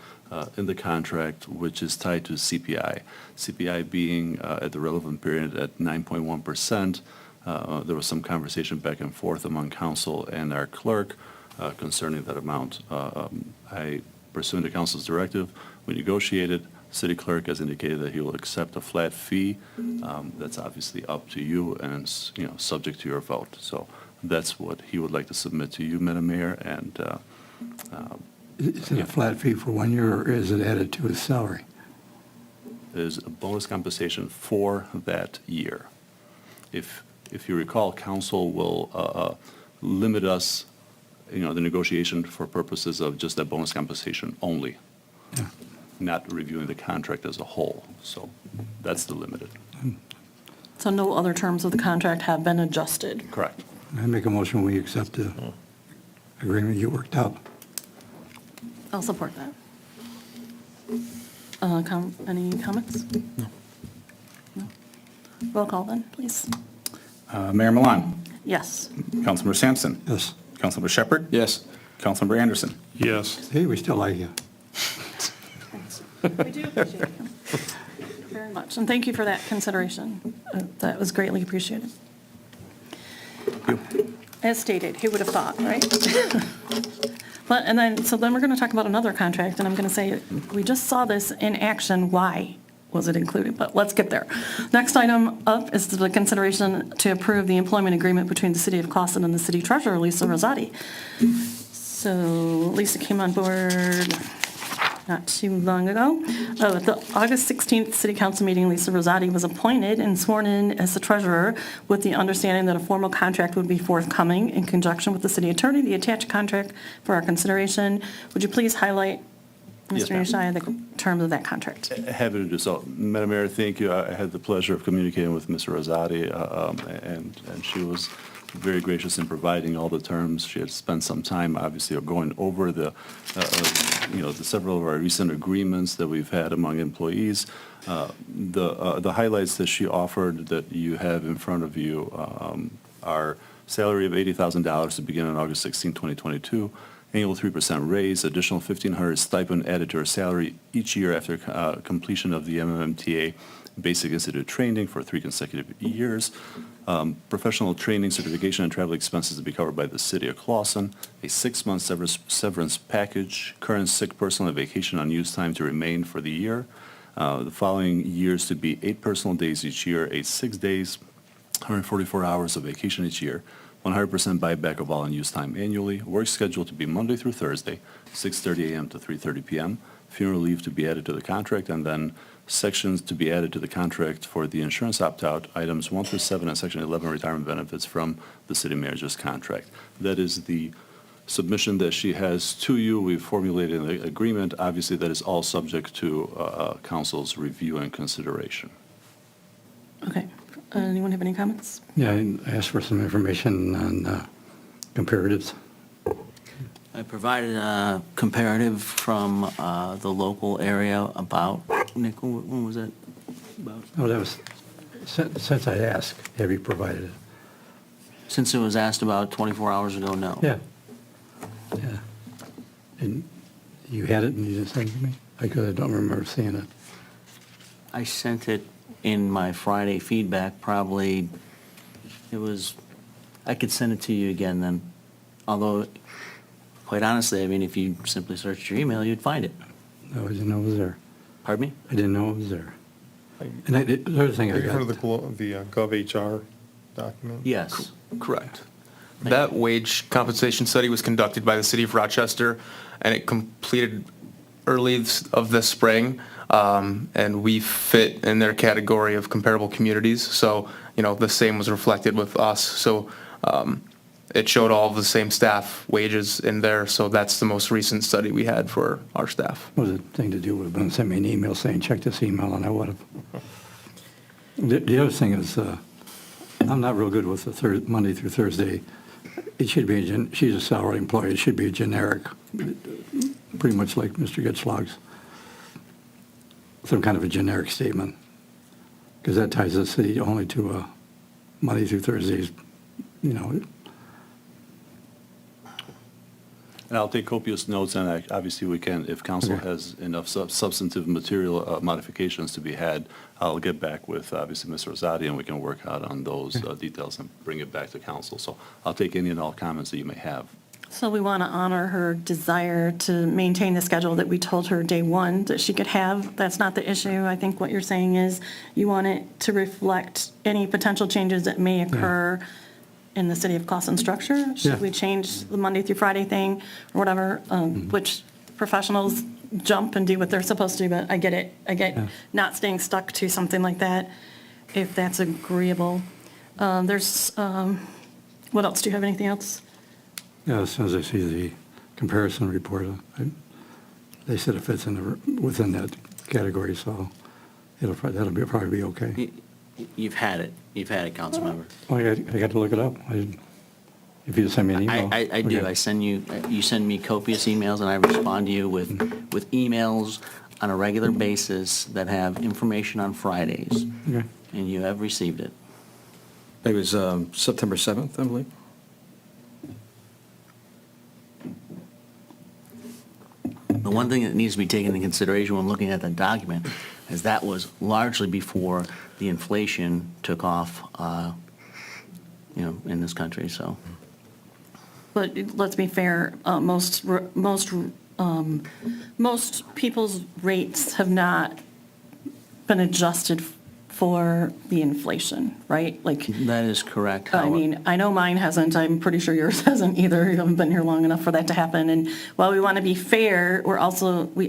in the contract, which is tied to CPI. CPI being at the relevant period at 9.1%. There was some conversation back and forth among council and our clerk concerning that amount. I pursuant to council's directive, we negotiated. City clerk has indicated that he will accept a flat fee. That's obviously up to you and it's, subject to your vote. So that's what he would like to submit to you, Madam Mayor, and Is it a flat fee for 1 year, or is it added to his salary? Is a bonus compensation for that year. If you recall, council will limit us, the negotiation for purposes of just that bonus compensation only, not reviewing the contract as a whole. So that's the limited. So no other terms of the contract have been adjusted. Correct. I make a motion, we accept the agreement you worked out. I'll support that. Any comments? No. Roll call then, please. Mayor Milan. Yes. Councilmember Sampson. Yes. Councilmember Shepherd. Yes. Councilmember Anderson. Yes. Hey, we still like you. We do appreciate you very much, and thank you for that consideration. That was greatly appreciated. As stated, who would have thought, right? But, so then we're going to talk about another contract, and I'm going to say, we just saw this in action, why was it included? But let's get there. Next item up is the consideration to approve the employment agreement between the City of Classon and the City Treasurer, Lisa Rosati. So Lisa came on board not too long ago. At the August 16th City Council meeting, Lisa Rosati was appointed and sworn in as the treasurer with the understanding that a formal contract would be forthcoming in conjunction with the city attorney, the attached contract for our consideration. Would you please highlight, Yes, Mr. ma'am. Nishai, the terms of that contract? Happy to do so. Madam Mayor, thank you. I had the pleasure of communicating with Ms. Rosati, and she was very gracious in providing all the terms. She had spent some time, obviously, going over the several of our recent agreements that we've had among employees. The highlights that she offered that you have in front of you are salary of $80,000 to begin on August 16, 2022, annual 3% raise, additional $1,500 stipend added to her salary each year after completion of the MMMTA Basic Institute training for 3 consecutive years, professional training, certification, and travel expenses to be covered by the City of Clawson, a 6-month severance package, current sick, personal, and vacation unused time to remain for the year, the following years to be 8 personal days each year, 8 6 days, 144 hours of vacation each year, 100% buyback of all unused time annually, work schedule to be Monday through Thursday, 6:30 a.m. to 3:30 p.m., funeral leave to be added to the contract, and then sections to be added to the contract for the insurance opt-out, items 1 through 7, and Section 11 retirement benefits from the city manager's contract. That is the submission that she has to you. We've formulated an agreement. Obviously, that is all subject to council's review and consideration. Okay. Anyone have any comments? Yeah, I asked for some information on comparatives. I provided a comparative from the local area about, Nick, when was that about? Oh, that was, since I asked, have you provided it? Since it was asked about 24 hours ago, no. Yeah. Yeah. And you had it and you didn't send it to me? I don't remember seeing it. I sent it in my Friday feedback, probably, I could send it to you again then. Although, quite honestly, I mean, if you simply searched your email, you'd find it. No, I didn't know it was there. Pardon me? I didn't know it was there. And the other thing I Have you heard got, of the GovHR document? Yes. Correct. That wage compensation study was conducted by the City of Rochester, and it completed early of this spring, and we fit in their category of comparable communities. So, the same was reflected with us. So it showed all of the same staff wages in there. So that's the most recent study we had for our staff. was the thing to do would have been send me an email saying, check this email, and I would have. The other thing is, I'm not real good with the Monday through Thursday. It should be, she's a salary employee, it should be a generic, pretty much like Mr. Getzlog's, some kind of a generic statement, because that ties the city only to Monday through Thursdays, And I'll take copious notes, and obviously we can, if council has enough substantive material modifications to be had, I'll get back with, obviously, Ms. Rosati, and we can work out on those details and bring it back to council. So I'll take any and all comments that you may have. So we want to honor her desire to maintain the schedule that we told her day one that she could have. That's not the issue. I think what you're saying is you want it to reflect any potential changes that may occur in the City of Clawson structure. Should we change the Monday through Friday thing or whatever, which professionals jump and do what they're supposed to, but I get it. I get Yeah. not staying stuck to something like that, if that's agreeable. What else? Do you have anything else? Yeah, as soon as I see the comparison report, they said it fits within that category, so that'll probably be okay. You've had it, council member. Well, I got to look it up. If you send me an email. I do. Okay. You send me copious emails, and I respond to you with emails on a regular basis that have information on Fridays, Okay. and you have received it. It was September 7th, I believe. The one thing that needs to be taken into consideration when looking at that document is that was largely before the inflation took off, in this country, so. But let's be fair, most people's rates have not been adjusted for the inflation, right? Like, That is correct. I mean, I know mine hasn't. I'm pretty sure yours hasn't either. You haven't been here long enough for that to happen. And while we want to be fair, we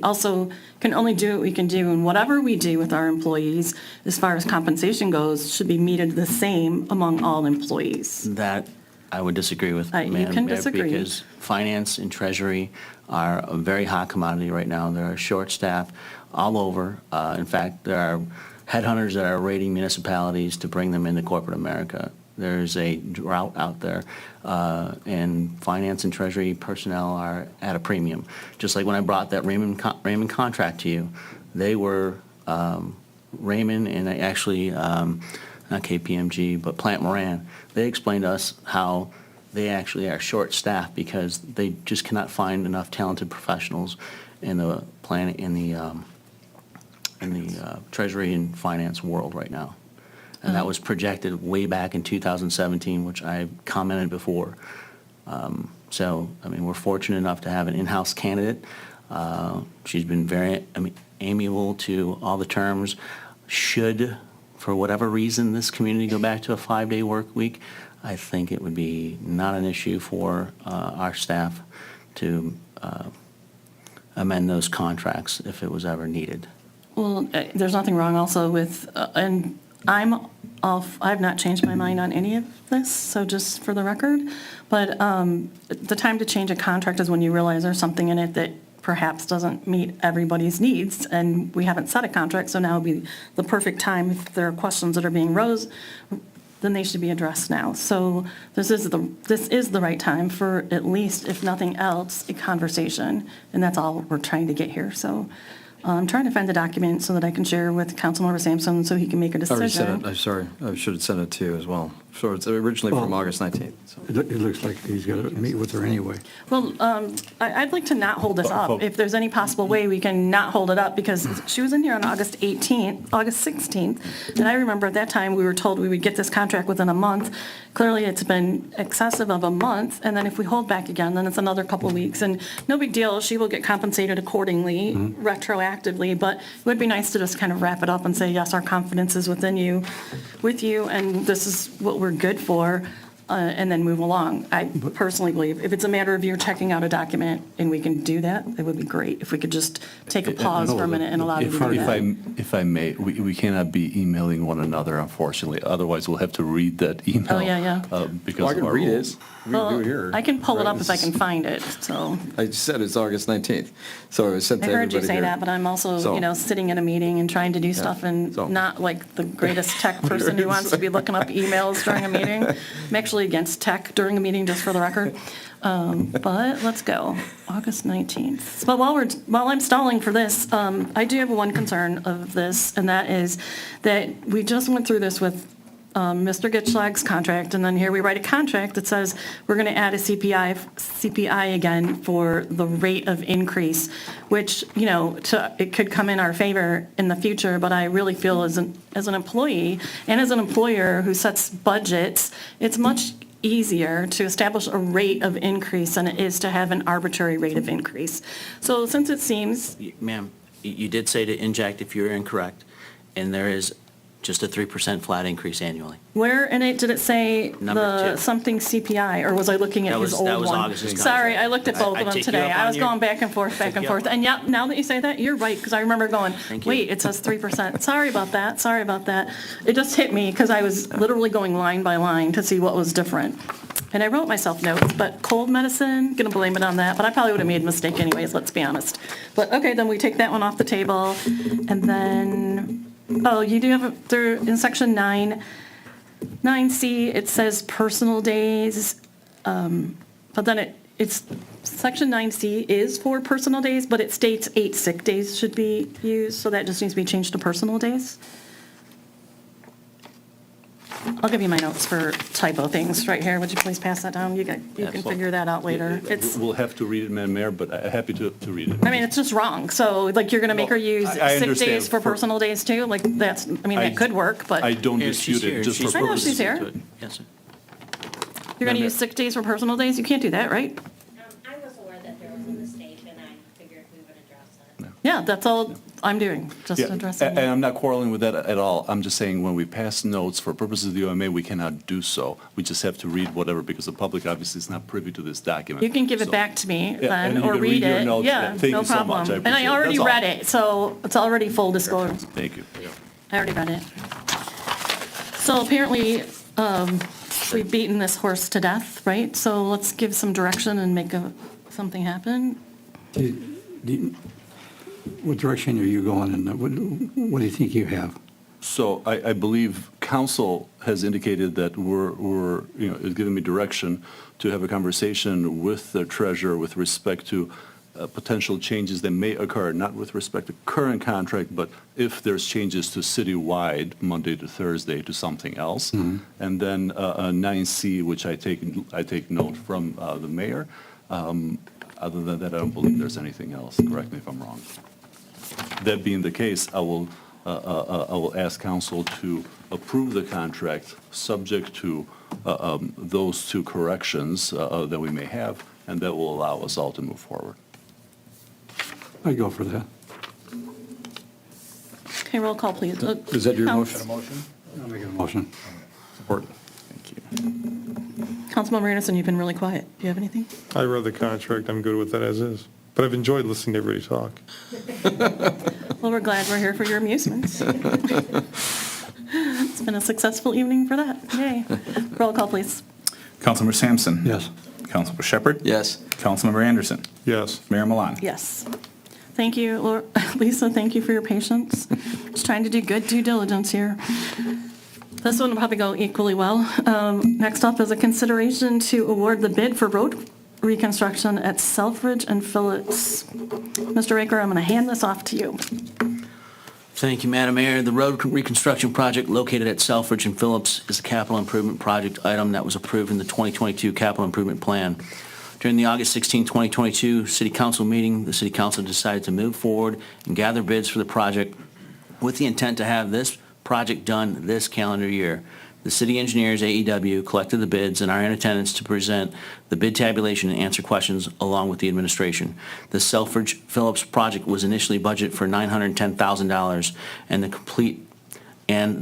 also can only do what we can do. And whatever we do with our employees, as far as compensation goes, should be meted the same among all employees. That I would disagree with, You Madam can Mayor, disagree. because finance and treasury are a very hot commodity right now. There are short staff all over. In fact, there are headhunters that are raiding municipalities to bring them into corporate America. There's a drought out there, and finance and treasury personnel are at a premium. Just like when I brought that Raymond contract to you, they were Raymond and actually not KPMG, but Plant Moran. They explained to us how they actually are short-staffed because they just cannot find enough talented professionals in the planet in the treasury and finance world right now. And that was projected way back in 2017, which I commented before. So, I mean, we're fortunate enough to have an in-house candidate. She's been very amiable to all the terms. Should, for whatever reason, this community go back to a 5-day work week, I think it would be not an issue for our staff to amend those contracts if it was ever needed. Well, there's nothing wrong also with, and I've not changed my mind on any of this, so just for the record, but the time to change a contract is when you realize there's something in it that perhaps doesn't meet everybody's needs, and we haven't set a contract, so now would be the perfect time. If there are questions that are being raised, then they should be addressed now. So this is the right time for, at least, if nothing else, a conversation, and that's all we're trying to get here. So I'm trying to find the document so that I can share with Councilmember Sampson so he can make a I already decision. sent it. I'm sorry. I should have sent it to you as well. So it's originally from August 19th. So. It looks like he's got to meet with her anyway. Well, I'd like to not hold this up. If there's any possible way we can not hold it up, because she was in here on August 16th, and I remember at that time we were told we would get this contract within a month. Clearly, it's been excessive of a month, and then if we hold back again, then it's another couple of weeks. And no big deal, she will get compensated accordingly, retroactively, but it would be nice to just kind of wrap it up and say, yes, our confidence is with you, and this is what we're good for, and then move along. I personally believe if it's a matter of you checking out a document and we can do that, it would be great if we could just take a pause for a minute and allow you to do that. If I may, we cannot be emailing one another, unfortunately. Otherwise, we'll have to read that email. Oh, yeah. Because Well, I of can our read rules. it. We can do it here. I can pull it Right, up if I this can is- find it, so. I just said it's August 19th. So it was sent I to heard everybody you say here. that, but I'm also, So- sitting in a meeting and trying to do stuff and so- not like the greatest tech person who wants to be looking up emails during a meeting. I'm actually against tech during a meeting, just for the record. But let's go, August 19th. But while I'm stalling for this, I do have one concern of this, and that is that we just went through this with Mr. Gitschlag's contract, and then here we write a contract that says we're going to add a CPI again for the rate of increase, which, it could come in our favor in the future, but I really feel as an employee and as an employer who sets budgets, it's much easier to establish a rate of increase than it is to have an arbitrary rate of increase. So since it seems, Ma'am, you did say to inject if you're incorrect, and there is Just a 3% flat increase annually. Where in it did it say Number the two. something CPI, or was I looking at That his was- old that was one? August's Sorry, contract. I looked at both I of them take you today. up I on was your- going back and forth, Take you up. and yeah, now that you say that, you're right, because I remember going, Thank you. wait, it says 3%. Sorry about that. It just hit me, because I was literally going line by line to see what was different. And I wrote myself notes, but cold medicine, gonna blame it on that, but I probably would have made a mistake anyways, let's be honest. But, okay, then we take that one off the table, and then, oh, you do have, there, in section 9C, it says personal days, but then it's, section 9C is for personal days, but it states 8 sick days should be used, so that just needs to be changed to personal days. I'll give you my notes for typo things right here. Would you please pass that down? You can figure that out later. It's, We'll have to read it, Madam Mayor, but I'm happy to read it. I mean, it's just wrong. So, like, you're going to make her use I sick understand. days for personal days too? Like, that's, I mean, that could work, but I you're don't Here, she's dispute here. it, just for She's- I know purposes. she's here. Yes, sir. going to use sick days for personal days? You can't do that, right? I was aware that there was a mistake, and I figured we would address it. Yeah, that's all I'm doing, just Yeah, addressing and it. I'm not quarreling with that at all. I'm just saying, when we pass notes for purposes of the OMA, we cannot do so. We just have to read whatever, because the public obviously is not privy to this document. You can give it So- back to me Yeah, then, and you or can read read your it. notes. Yeah, Thank no you so much. I problem. And I appreciate it. already That's all. read it, so it's already full disclosure. Thank you. I already read it. So apparently, we've beaten this horse to death, right? So let's give some direction and make something happen. What direction are you going, and what do you think you have? So I believe council has indicated that we're, is giving me direction to have a conversation with the treasurer with respect to potential changes that may occur, not with respect to current contract, but if there's changes to citywide, Monday to Thursday, to something else. And then 9C, which I take note from the mayor. Other than that, I don't believe there's anything else. Correct me if I'm wrong. That being the case, I will ask council to approve the contract, subject to those two corrections that we may have, and that will allow us all to move forward. I'd go for that. Okay, roll call, please. Is that your Council- motion? I'll make a motion. Support. Thank you. Councilmember Anderson, you've been really quiet. Do you have anything? I read the contract, I'm good with that as is. But I've enjoyed listening to everybody talk. Well, we're glad we're here for your amusements. It's been a successful evening for that. Yay. Roll call, please. Councilmember Sampson. Yes. Councilmember Shepherd. Yes. Councilmember Anderson. Yes. Mayor Milan. Yes. Thank you, Lisa, thank you for your patience. Just trying to do good due diligence here. This one will probably go equally well. Next up is a consideration to award the bid for road reconstruction at Southridge and Phillips. Mr. Raker, I'm going to hand this off to you. Thank you, Madam Mayor. The road reconstruction project located at Southridge and Phillips is a capital improvement project item that was approved in the 2022 capital improvement plan. During the August 16, 2022 City Council meeting, the City Council decided to move forward and gather bids for the project with the intent to have this project done this calendar year. The city engineers, AEW, collected the bids and are in attendance to present the bid tabulation and answer questions along with the administration. The Southridge Phillips project was initially budgeted for $910,000, and the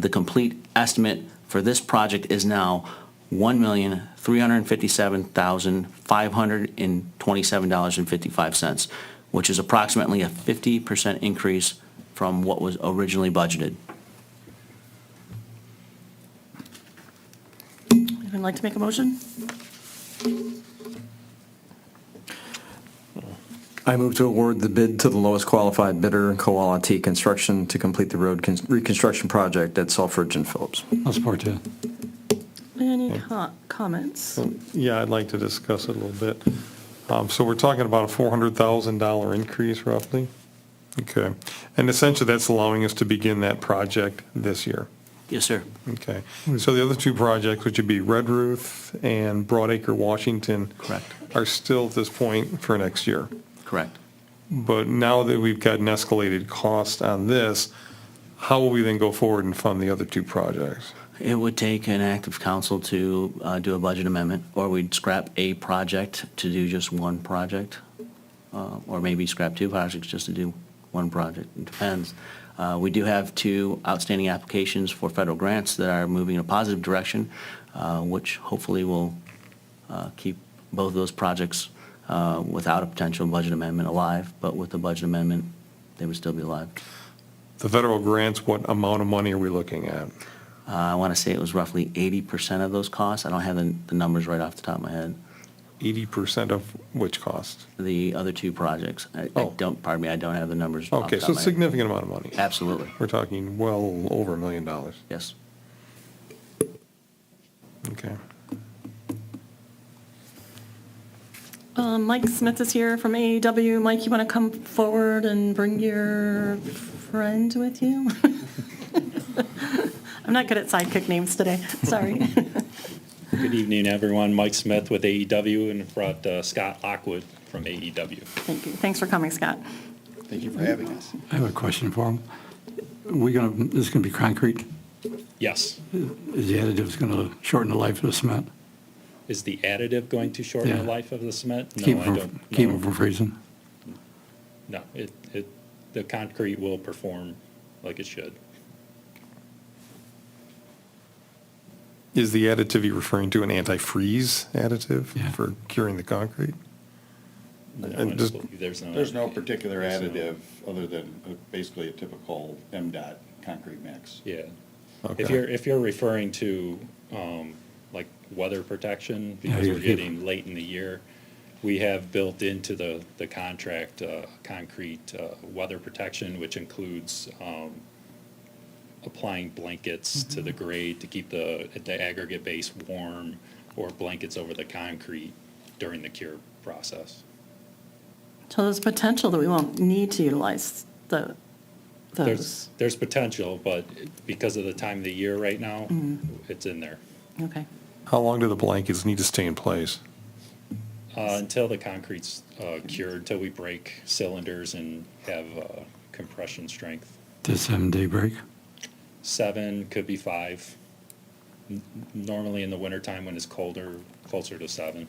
complete estimate for this project is now $1,357,527.55, which is approximately a 50% increase from what was originally budgeted. Anyone like to make a motion? I move to award the bid to the lowest qualified bidder, Koala T Construction, to complete the road reconstruction project at Southridge and Phillips. I'll support that. Any comments? Yeah, I'd like to discuss it a little bit. So we're talking about a $400,000 increase roughly? Okay. And essentially, that's allowing us to begin that project this year. Yes, sir. Okay. So the other two projects, which would be Red Roof and Broadacre, Washington. Correct. Are still at this point for next year. Correct. But now that we've got an escalated cost on this, how will we then go forward and fund the other two projects? It would take an act of council to do a budget amendment, or we'd scrap a project to do just one project, or maybe scrap two projects just to do one project. It depends. We do have 2 outstanding applications for federal grants that are moving in a positive direction, which hopefully will keep both of those projects without a potential budget amendment alive, but with the budget amendment, they would still be alive. The federal grants, what amount of money are we looking at? I want to say it was roughly 80% of those costs. I don't have the numbers right off the top of my head. 80% of which cost? The other 2 projects. I Oh. don't, pardon me, I don't have the numbers off the Okay, top so of my head. significant amount of money. Absolutely, We're talking well over $1 million. yes. Okay. Mike Smith is here from AEW. Mike, you want to come forward and bring your friend with you? I'm not good at sidekick names today, sorry. Good evening, everyone. Mike Smith with AEW, and brought Scott Lockwood from AEW. Thank you. Thanks for coming, Scott. Thank you for having us. I have a question for him. This is going to be concrete? Yes. Is the additive going to shorten the life of the cement? Is the additive going to shorten the Yeah. life of the cement? No, Keep I it from- don't. Keep no. it from freezing? No, the concrete will perform like it should. Is the additive you're referring to an antifreeze additive Yeah. for curing the concrete? No, And I just- believe There's no particular there's no- additive other than basically a typical MDOT concrete mix. Yeah. Okay. If you're referring to, like weather protection, because Yeah, we're getting late in the year, we have built into the contract, concrete, weather protection, which includes, applying blankets to the grade to keep the aggregate base warm, or blankets over the concrete during the cure process. So there's potential that we won't need to utilize those. There's potential, but because of the time of the year right now, it's in there. Okay. How long do the blankets need to stay in place? Until the concrete's cured, until we break cylinders and have compression strength. Does 7-day break? 7, could be 5. Normally in the wintertime when it's colder, closer to 7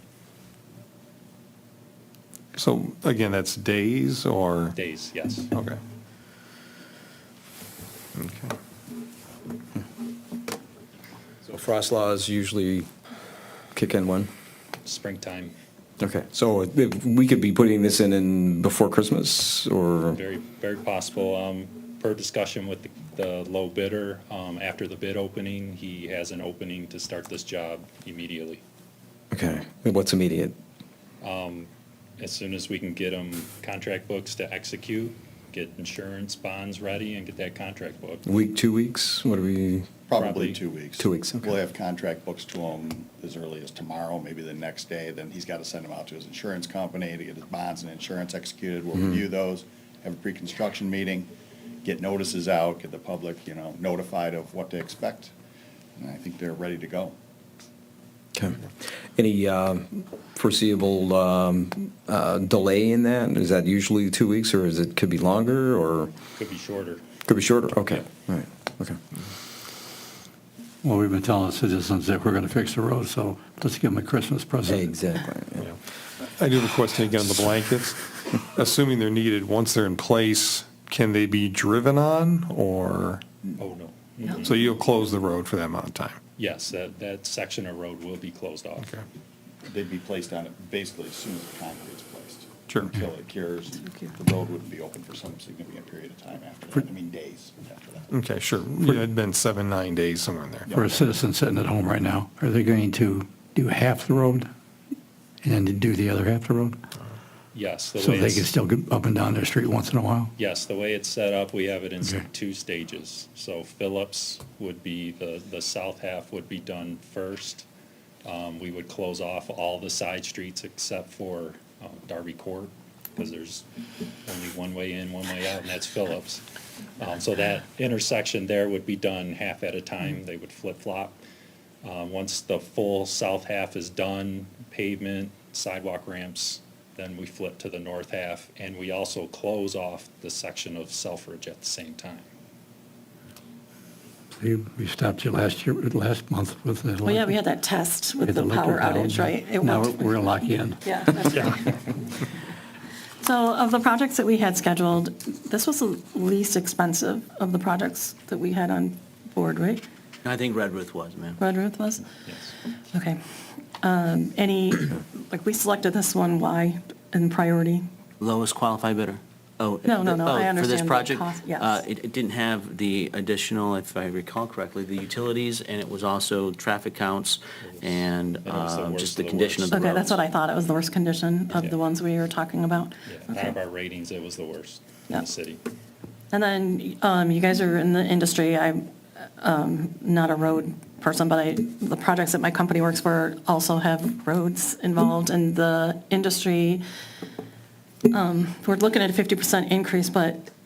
So again, that's days or? days, yes. Okay. Okay. So frost laws usually kick in when? Springtime, Okay, so we could be putting this in before Christmas, or? very, very possible. Per discussion with the low bidder, after the bid opening, he has an opening to start this job immediately. Okay, what's immediate? As soon as we can get him contract books to execute, get insurance bonds ready, and get that contract book. Week, 2 weeks? What do we? Probably Probably 2 weeks. 2 weeks, okay. We'll have contract books to him as early as tomorrow, maybe the next day. Then he's got to send them out to his insurance company to get his bonds and insurance executed. We'll review those, have a pre-construction meeting, get notices out, get the public, notified of what to expect. And I think they're ready to go. Okay. Any foreseeable delay in that? Is that usually 2 weeks, or could be longer, or? Could be shorter. Could be shorter, okay, all right, okay. Well, we've been telling the citizens that we're going to fix the road, so let's give them a Christmas present. Exactly, yeah. I do have a question again on the blankets. Assuming they're needed, once they're in place, can they be driven on, or? Oh, no. So you'll close the road for that amount of time? Yes, that section of road will be closed off. Okay. They'd be placed on it basically as soon as the concrete's placed. Sure. Until it cures. The road wouldn't be open for some significant period of time after that. I mean, days after that. Okay, sure. Yeah, it'd been 7-9 days, somewhere in there. For a citizen sitting at home right now, are they going to do half the road and then do the other half the road? Yes, the So way they it's, can still get up and down their street once in a while? yes, the way it's set up, we have it in Okay. 2 stages. So Phillips would be, the south half would be done first. We would close off all the side streets except for Darby Court, because there's only one way in, one way out, and that's Phillips. So that intersection there would be done half at a time. They would flip-flop. Once the full south half is done, pavement, sidewalk ramps, then we flip to the north half, and we also close off the section of Southridge at the same time. We stopped you last month with the. Well, yeah, we had that test with the electric power bill. outage, right? It Now went- we're going to lock you in. Yeah, that's right. So of the projects that we had scheduled, this was the least expensive of the projects that we had on board, right? I think Redruth was, man. Redruth was? Yes. Okay. We selected this one, why, in priority? Lowest qualified bidder. Oh. No, I For this understand the project? cost, yes. It didn't have the additional, if I recall correctly, the utilities, and it was also traffic counts and it was the worst just the of the condition of the worst. roads. Okay, that's what I thought. It was the worst condition of Yeah. the ones we were talking about. Yeah, out of our ratings, it was the worst in Yeah. the city. And then you guys are in the industry. I'm not a road person, but the projects that my company works for also have roads involved in the industry. We're looking at a 50% increase,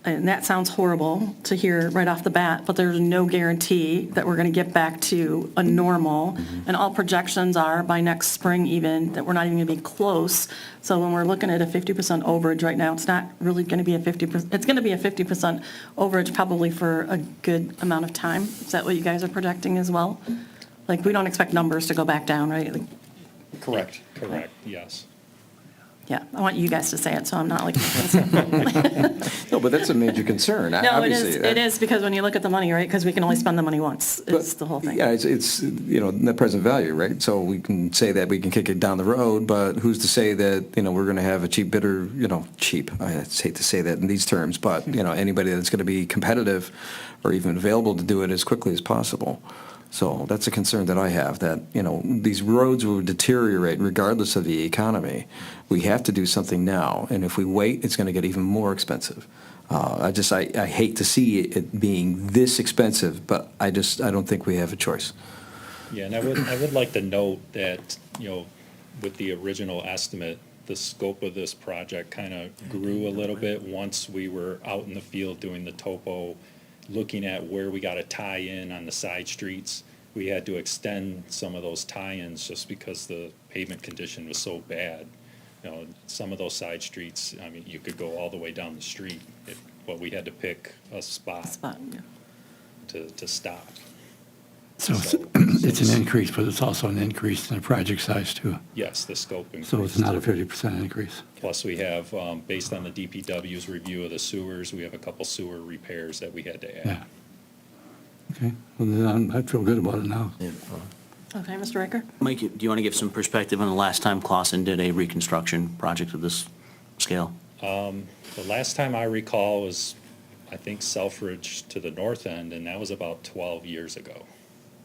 and that sounds horrible to hear right off the bat, but there's no guarantee that we're going to get back to a normal. And all projections are by next spring even, that we're not even going to be close. So when we're looking at a 50% overage right now, it's not really going to be a 50%, it's going to be a 50% overage probably for a good amount of time. Is that what you guys are projecting as well? Like, we don't expect numbers to go back down, right? Like, Correct, yes. yeah, I want you guys to say it, so I'm not like. No, but that's a major concern. No, it Obviously, is, that- it is, because when you look at the money, right, because we can only spend the money once, it's the whole thing. Yeah, it's net present value, right? So we can say that we can kick it down the road, but who's to say that, we're going to have a cheap bidder, cheap, I hate to say that in these terms, but, anybody that's going to be competitive or even available to do it as quickly as possible. So that's a concern that I have, that, these roads will deteriorate regardless of the economy. We have to do something now, and if we wait, it's going to get even more expensive. I hate to see it being this expensive, but I don't think we have a choice. Yeah, and I would like to note that, with the original estimate, the scope of this project kind of grew a little bit once we were out in the field doing the topo, looking at where we got to tie in on the side streets. We had to extend some of those tie-ins just because the pavement condition was so bad. Some of those side streets, I mean, you could go all the way down the street, but we had to pick a spot Yeah. to stop. So it's an increase, but it's also an increase in the project size too. Yes, the scope increased. So it's not a 50% increase. Plus, we have, based on the DPW's review of the sewers, we have a couple sewer repairs that we had to add. Yeah. Okay, well, then I feel good about it now. Okay, Mr. Riker? Mike, do you want to give some perspective on the last time Clawson did a reconstruction project of this scale? The last time I recall was, I think, Southridge to the north end, and that was about 12 years ago.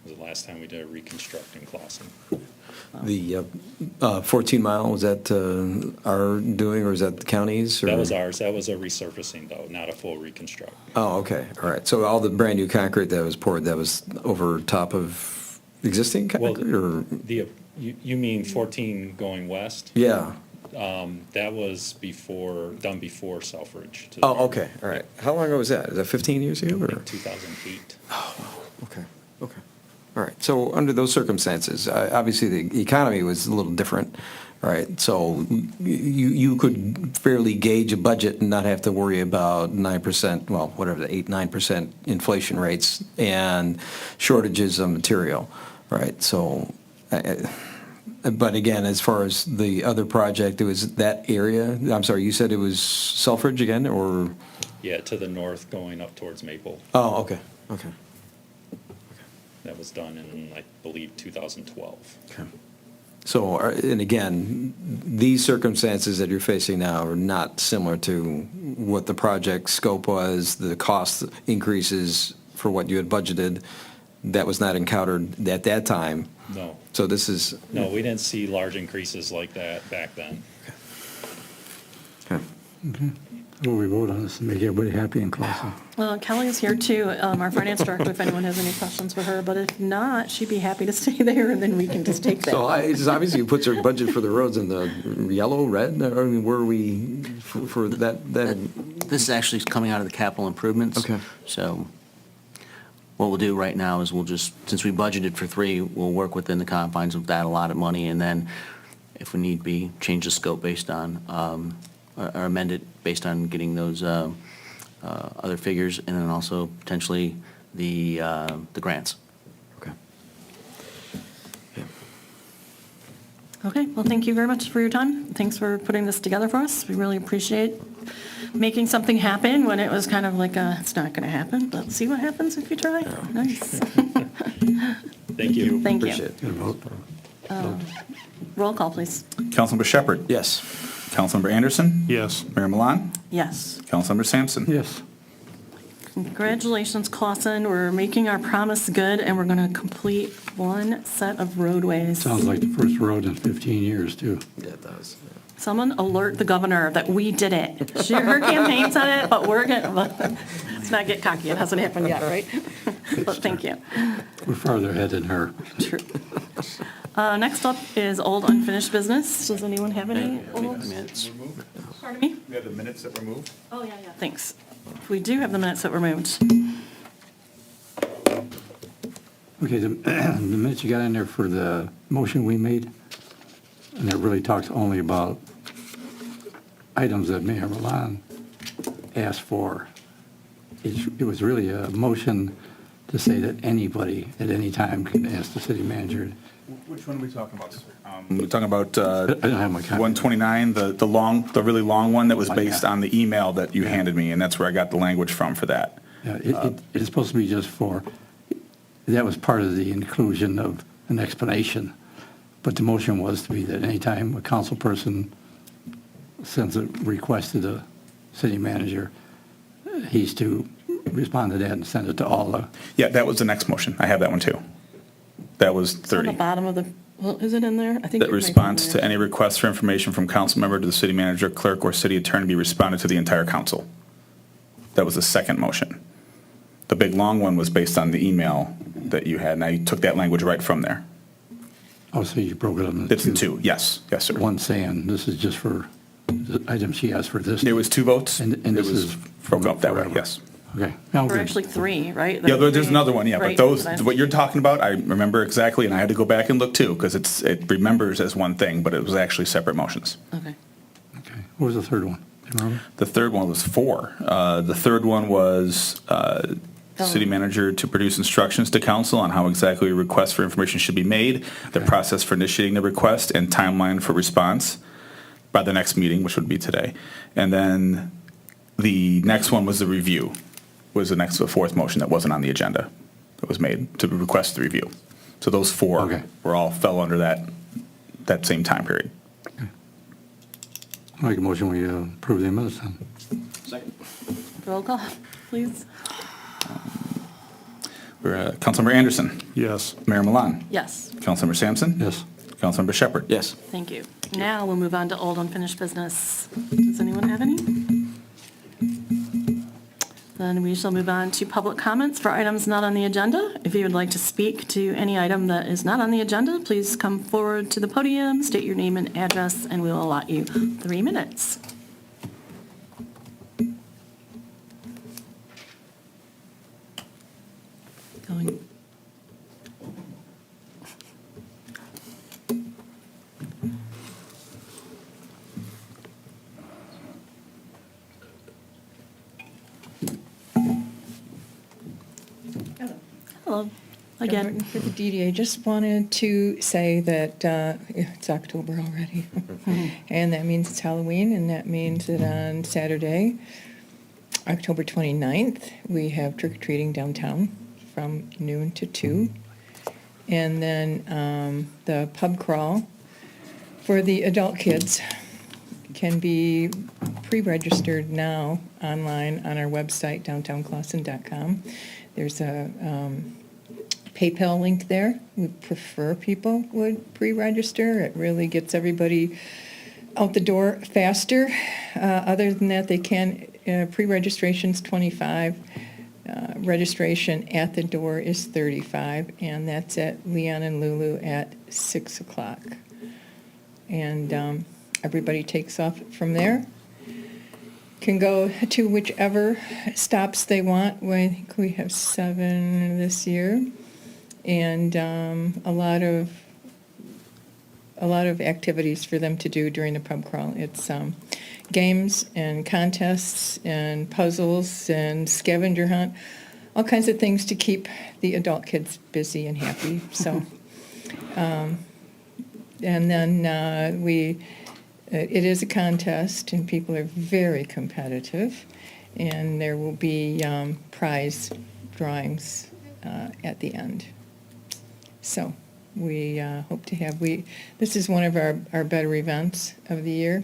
Was the last time we did a reconstruct in Clawson. The 14 Mile, was that our doing, or is that the county's? Or? That was ours. That was a resurfacing, though, not a full reconstruct. Oh, okay, all right. So all the brand-new concrete that was poured, that was over top of existing concrete, or? You mean 14 going west? Yeah. That was done before Southridge. Oh, okay, all right. How long ago was that? Is that 15 years ago, or? 2008. Okay. All right, so under those circumstances, obviously the economy was a little different, right? So you could fairly gauge a budget and not have to worry about 9%, well, whatever, the 8-9% inflation rates and shortages of material, right? So, but again, as far as the other project, it was that area, I'm sorry, you said it was Southridge again, or? Yeah, to the north, going up towards Maple. Oh, okay. That was done in, I believe, 2012. Okay. So, and again, these circumstances that you're facing now are not similar to what the project scope was, the cost increases for what you had budgeted. That was not encountered at that time. No. So this is. No, we didn't see large increases like that back then. Okay. Well, we vote on this to make everybody happy in Clawson. Well, Kelly is here too, our finance director, if anyone has any questions for her, but if not, she'd be happy to stay there, and then we can just take that. So it's obviously puts our budget for the roads in the yellow, red, I mean, where are we for that? This is actually coming out of the capital improvements. Okay. So what we'll do right now is since we budgeted for 3, we'll work within the confines of that allotted money, and then if we need be, change the scope based on, or amend it based on getting those other figures, and then also potentially the grants. Okay. Yeah. Okay, well, thank you very much for your time. Thanks for putting this together for us. We really appreciate making something happen when it was kind of like, it's not going to happen, but see what happens if you try. Nice. Thank you. Thank you. Appreciate it. Good vote. Roll call, please. Councilmember Shepherd? Yes. Councilmember Anderson? Yes. Mayor Milan? Yes. Councilmember Sampson? Yes. Congratulations, Clawson. We're making our promise good, and we're going to complete one set of roadways. Sounds like the first road in 15 years, too. Yeah, it does. Someone alert the governor that we did it. Her campaign said it, but we're going to, let's not get cocky. It hasn't happened yet, right? But thank you. We're farther ahead than her. True. Next up is old unfinished business. Does anyone have any old? Minutes. Pardon me? We have the minutes that were moved. Oh, yeah. Thanks. We do have the minutes that were moved. Okay, the minutes you got in there for the motion we made, and it really talks only about items that Mayor Milan asked for. It was really a motion to say that anybody at any time can ask the city manager. Which one are we talking about, sir? We're talking about I don't have my copy. 129, the really long one that was based Yeah. on the email that you handed me, and that's where I got the language from for that. Yeah, it's supposed to be just for, that was part of the inclusion of an explanation, but the motion was to be that anytime a council person sends a request to the city manager, he's to respond to that and send it to all the, Yeah, that was the next motion. I have that one too. That was It's on the 30. bottom of the, well, is it in there? I think That it might be in response there. to any requests for information from council member to the city manager, clerk, or city attorney be responded to the entire council. That was the second motion. The big long one was based on the email that you had, and I took that language right from there. oh, so you broke it up into It's in two, yes, yes, sir. One saying, this is just for the item she asked for this. There was two votes. And It this was is broke up that way, forever. yes. Okay. Now Or good. actually three, right? Yeah, there's another one, yeah, but Right, those, but I- what you're talking about, I remember exactly, and I had to go back and look too, because it remembers as one thing, but it was actually separate motions. Okay. Okay. What was the third one? Do you remember? The third one was 4. The third one was city manager to produce instructions to council on how exactly requests for information should be made, the process for initiating the request, and timeline for response by the next meeting, which would be today. And then the next one was the review, was the fourth motion that wasn't on the agenda that was made to request the review. So those 4 Okay. were all fell under that same time period. I'll make a motion, we approve the minutes then. Roll call, please. Councilmember Anderson, Yes. Mayor Milan, Yes, Councilmember Sampson, Yes. Councilmember Shepherd. Yes. thank you. Now we'll move on to old unfinished business. Does anyone have any? Then we shall move on to public comments for items not on the agenda. If you would like to speak to any item that is not on the agenda, please come forward to the podium, state your name and address, and we will allot you 3 minutes. Going. Hello, again. For the DDA, just wanted to say that it's October already. And that means it's Halloween, and that means that on Saturday, October 29th, we have trick-or-treating downtown from noon to 2. And then the pub crawl for the adult kids can be pre-registered now online on our website, downtownclasson.com. There's a PayPal link there. We prefer people would pre-register. It really gets everybody out the door faster. Other than that, they can, pre-registration's $25. Registration at the door is $35, and that's at Leon and Lulu at 6 o'clock. And everybody takes off from there. Can go to whichever stops they want. I think we have 7 this year, and a lot of activities for them to do during the pub crawl. It's games and contests and puzzles and scavenger hunt, all kinds of things to keep the adult kids busy and happy. So And then it is a contest, and people are very competitive, and there will be prize drawings at the end. So we hope to have, this is one of our better events of the year.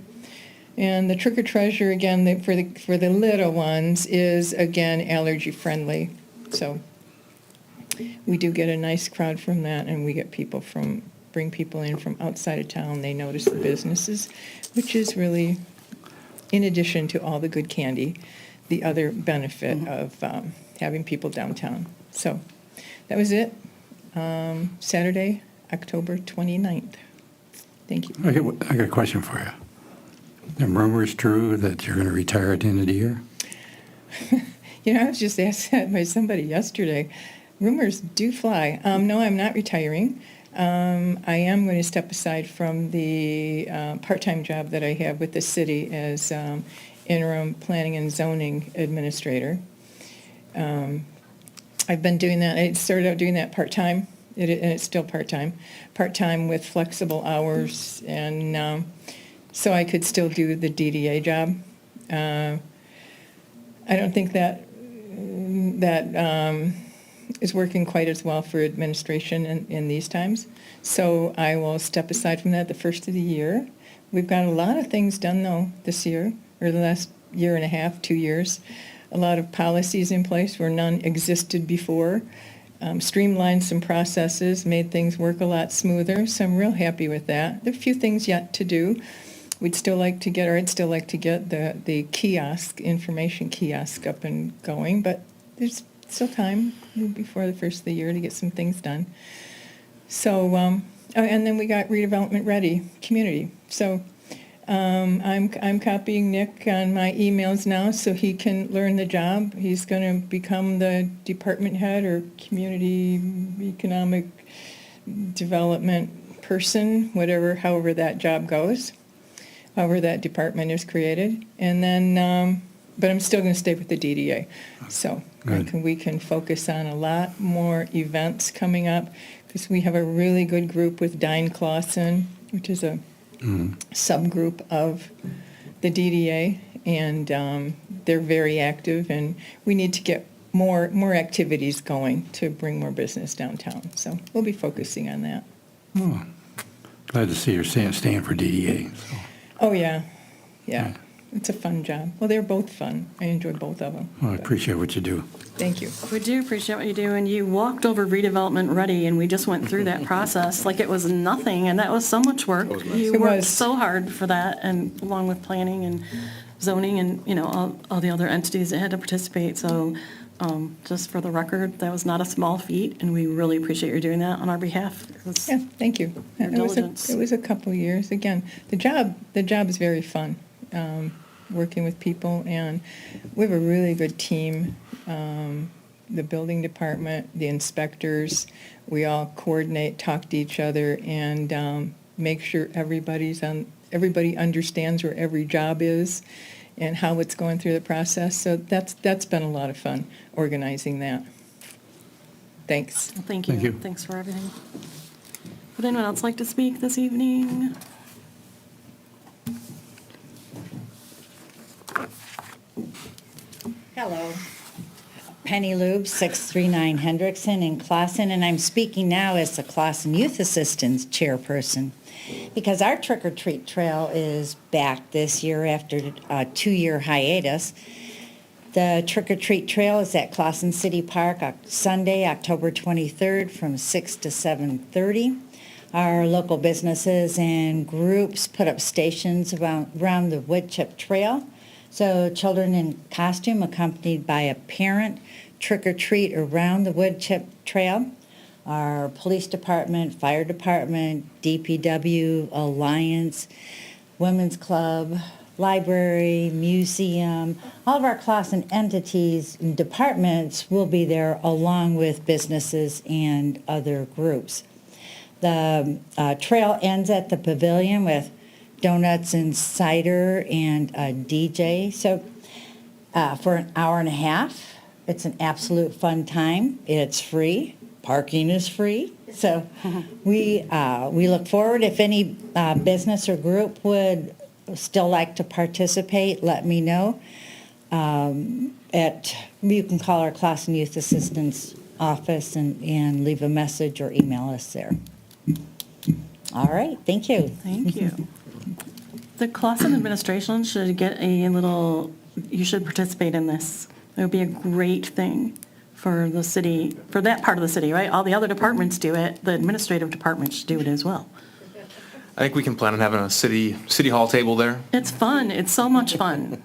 And the Trick or Treasure, again, for the little ones, is, again, allergy-friendly. So we do get a nice crowd from that, and we get bring people in from outside of town. They notice the businesses, which is really, in addition to all the good candy, the other benefit of having people downtown. So that was it. Saturday, October 29th. Thank you. I got a question for you. The rumor's true that you're going to retire at the end of the year? I was just asked that by somebody yesterday. Rumors do fly. No, I'm not retiring. I am going to step aside from the part-time job that I have with the city as interim planning and zoning administrator. I've been doing that. I started out doing that part-time, and it's still part-time with flexible hours, and so I could still do the DDA job. I don't think that is working quite as well for administration in these times. So I will step aside from that the first of the year. We've got a lot of things done, though, this year, or the last year and a half, 2 years. A lot of policies in place where none existed before. Streamlined some processes, made things work a lot smoother, so I'm real happy with that. There are a few things yet to do. I'd still like to get the kiosk, information kiosk up and going, but there's still time before the first of the year to get some things done. So, and then we got redevelopment ready community. So I'm copying Nick on my emails now so he can learn the job. He's going to become the department head or community economic development person, however that job goes, however that department is created. And then, but I'm still going to stay with the DDA. So we can focus on a lot more events coming up because we have a really good group with Clawson, which is a subgroup of the DDA, and they're very active, and we need to get more activities going to bring more business downtown. So we'll be focusing on that. Oh, glad to see you're staying for DDA. So. Oh, yeah. It's a fun job. Well, they're both fun. I enjoy both of them. Well, I appreciate what you do. Thank you. We do appreciate what you do, and you walked over redevelopment ready, and we just went through that process like it was nothing, and that was so much work. You worked so hard for that, and along with planning and zoning and, all the other entities that had to participate. So just for the record, that was not a small feat, and we really appreciate you doing that on our behalf. Yeah, thank you. It was a couple of years. Again, the job is very fun. Working with people, and we have a really good team. The building department, the inspectors, we all coordinate, talk to each other, and make sure everybody understands where every job is and how it's going through the process. So that's been a lot of fun organizing that. Thanks. Well, thank you. Thanks for everything. Would anyone else like to speak this evening? Hello. Penny Lubes, 639 Hendrickson in Classon, and I'm speaking now as the Classon Youth Assistance Chairperson because our trick-or-treat trail is back this year after a 2-year hiatus. The trick-or-treat trail is at Classon City Park Sunday, October 23rd from 6 to 7:30. Our local businesses and groups put up stations around the wood chip trail. So children in costume accompanied by a parent trick-or-treat around the wood chip trail. Our police department, fire department, DPW, Alliance, Women's Club, library, museum, all of our Classon entities and departments will be there along with businesses and other groups. The trail ends at the pavilion with donuts and cider and a DJ. So for an hour and a half, it's an absolute fun time. It's free. Parking is free. So we look forward. If any business or group would still like to participate, let me know. You can call our Classon Youth Assistance Office and leave a message or email us there. All right, thank you. Thank you. The Classon administration should get you should participate in this. It would be a great thing for the city, for that part of the city, right? All the other departments do it. The administrative department should do it as well. I think we can plan on having a city hall table there. It's fun. It's so much fun.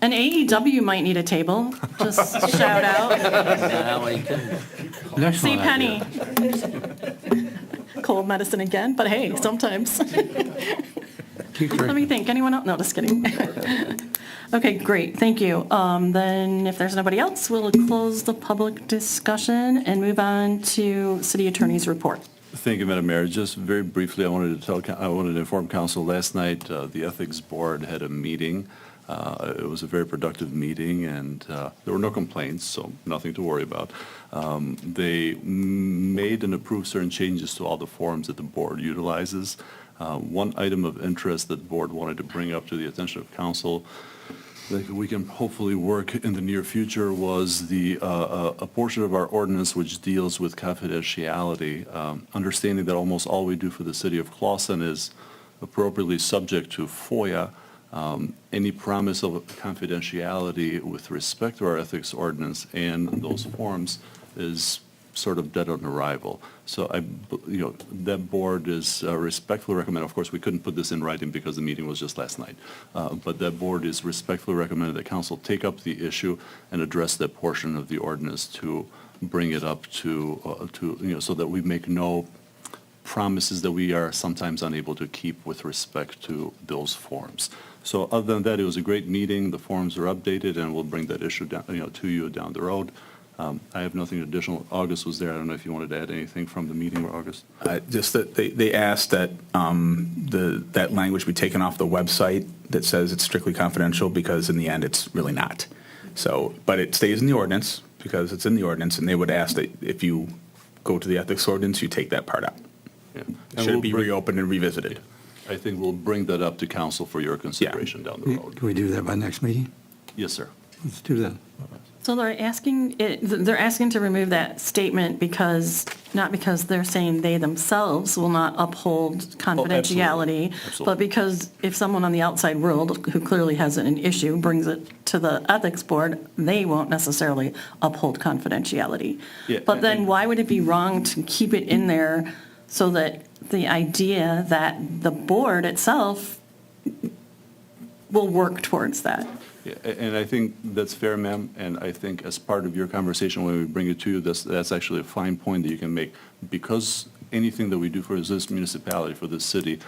And AEW might need a table. Just shout out. See Penny. Cold medicine again, but hey, sometimes. Let me think. Anyone else? No, just kidding. Okay, great. Thank you. Then if there's nobody else, we'll close the public discussion and move on to City Attorney's report. Thank you, Madam Mayor. Just very briefly, I wanted to inform council last night, the Ethics Board had a meeting. It was a very productive meeting, and there were no complaints, so nothing to worry about. They made and approved certain changes to all the forms that the board utilizes. One item of interest that the board wanted to bring up to the attention of council that we can hopefully work in the near future was a portion of our ordinance which deals with confidentiality. Understanding that almost all we do for the city of Clawson is appropriately subject to FOIA. Any promise of confidentiality with respect to our ethics ordinance and those forms is sort of dead on arrival. So that board is respectfully recommend. Of course, we couldn't put this in writing because the meeting was just last night. But that board is respectfully recommended that council take up the issue and address that portion of the ordinance to bring it up to so that we make no promises that we are sometimes unable to keep with respect to those forms. So other than that, it was a great meeting. The forms are updated, and we'll bring that issue down, to you down the road. I have nothing additional. August was there. I don't know if you wanted to add anything from the meeting, August. Just that they asked that that language be taken off the website that says it's strictly confidential, because in the end it's really not. So, but it stays in the ordinance because it's in the ordinance, and they would ask that if you go to the ethics ordinance, you take that part out. Yeah. It should be reopened and revisited. I think we'll bring that up to council for your consideration down the road. Can we do that by next meeting? Yes, sir. Let's do that. So they're asking to remove that statement not because they're saying they themselves will not uphold confidentiality, but because if someone on the outside world who clearly has an issue brings it to the ethics board, they won't necessarily uphold confidentiality. Yeah, but then why would it be wrong to keep it in there so that the idea that the board itself will work towards that? Yeah, and I think that's fair, ma'am, and I think as part of your conversation when we bring it to you, that's actually a fine point that you can make, because anything that we do for this municipality, for this city,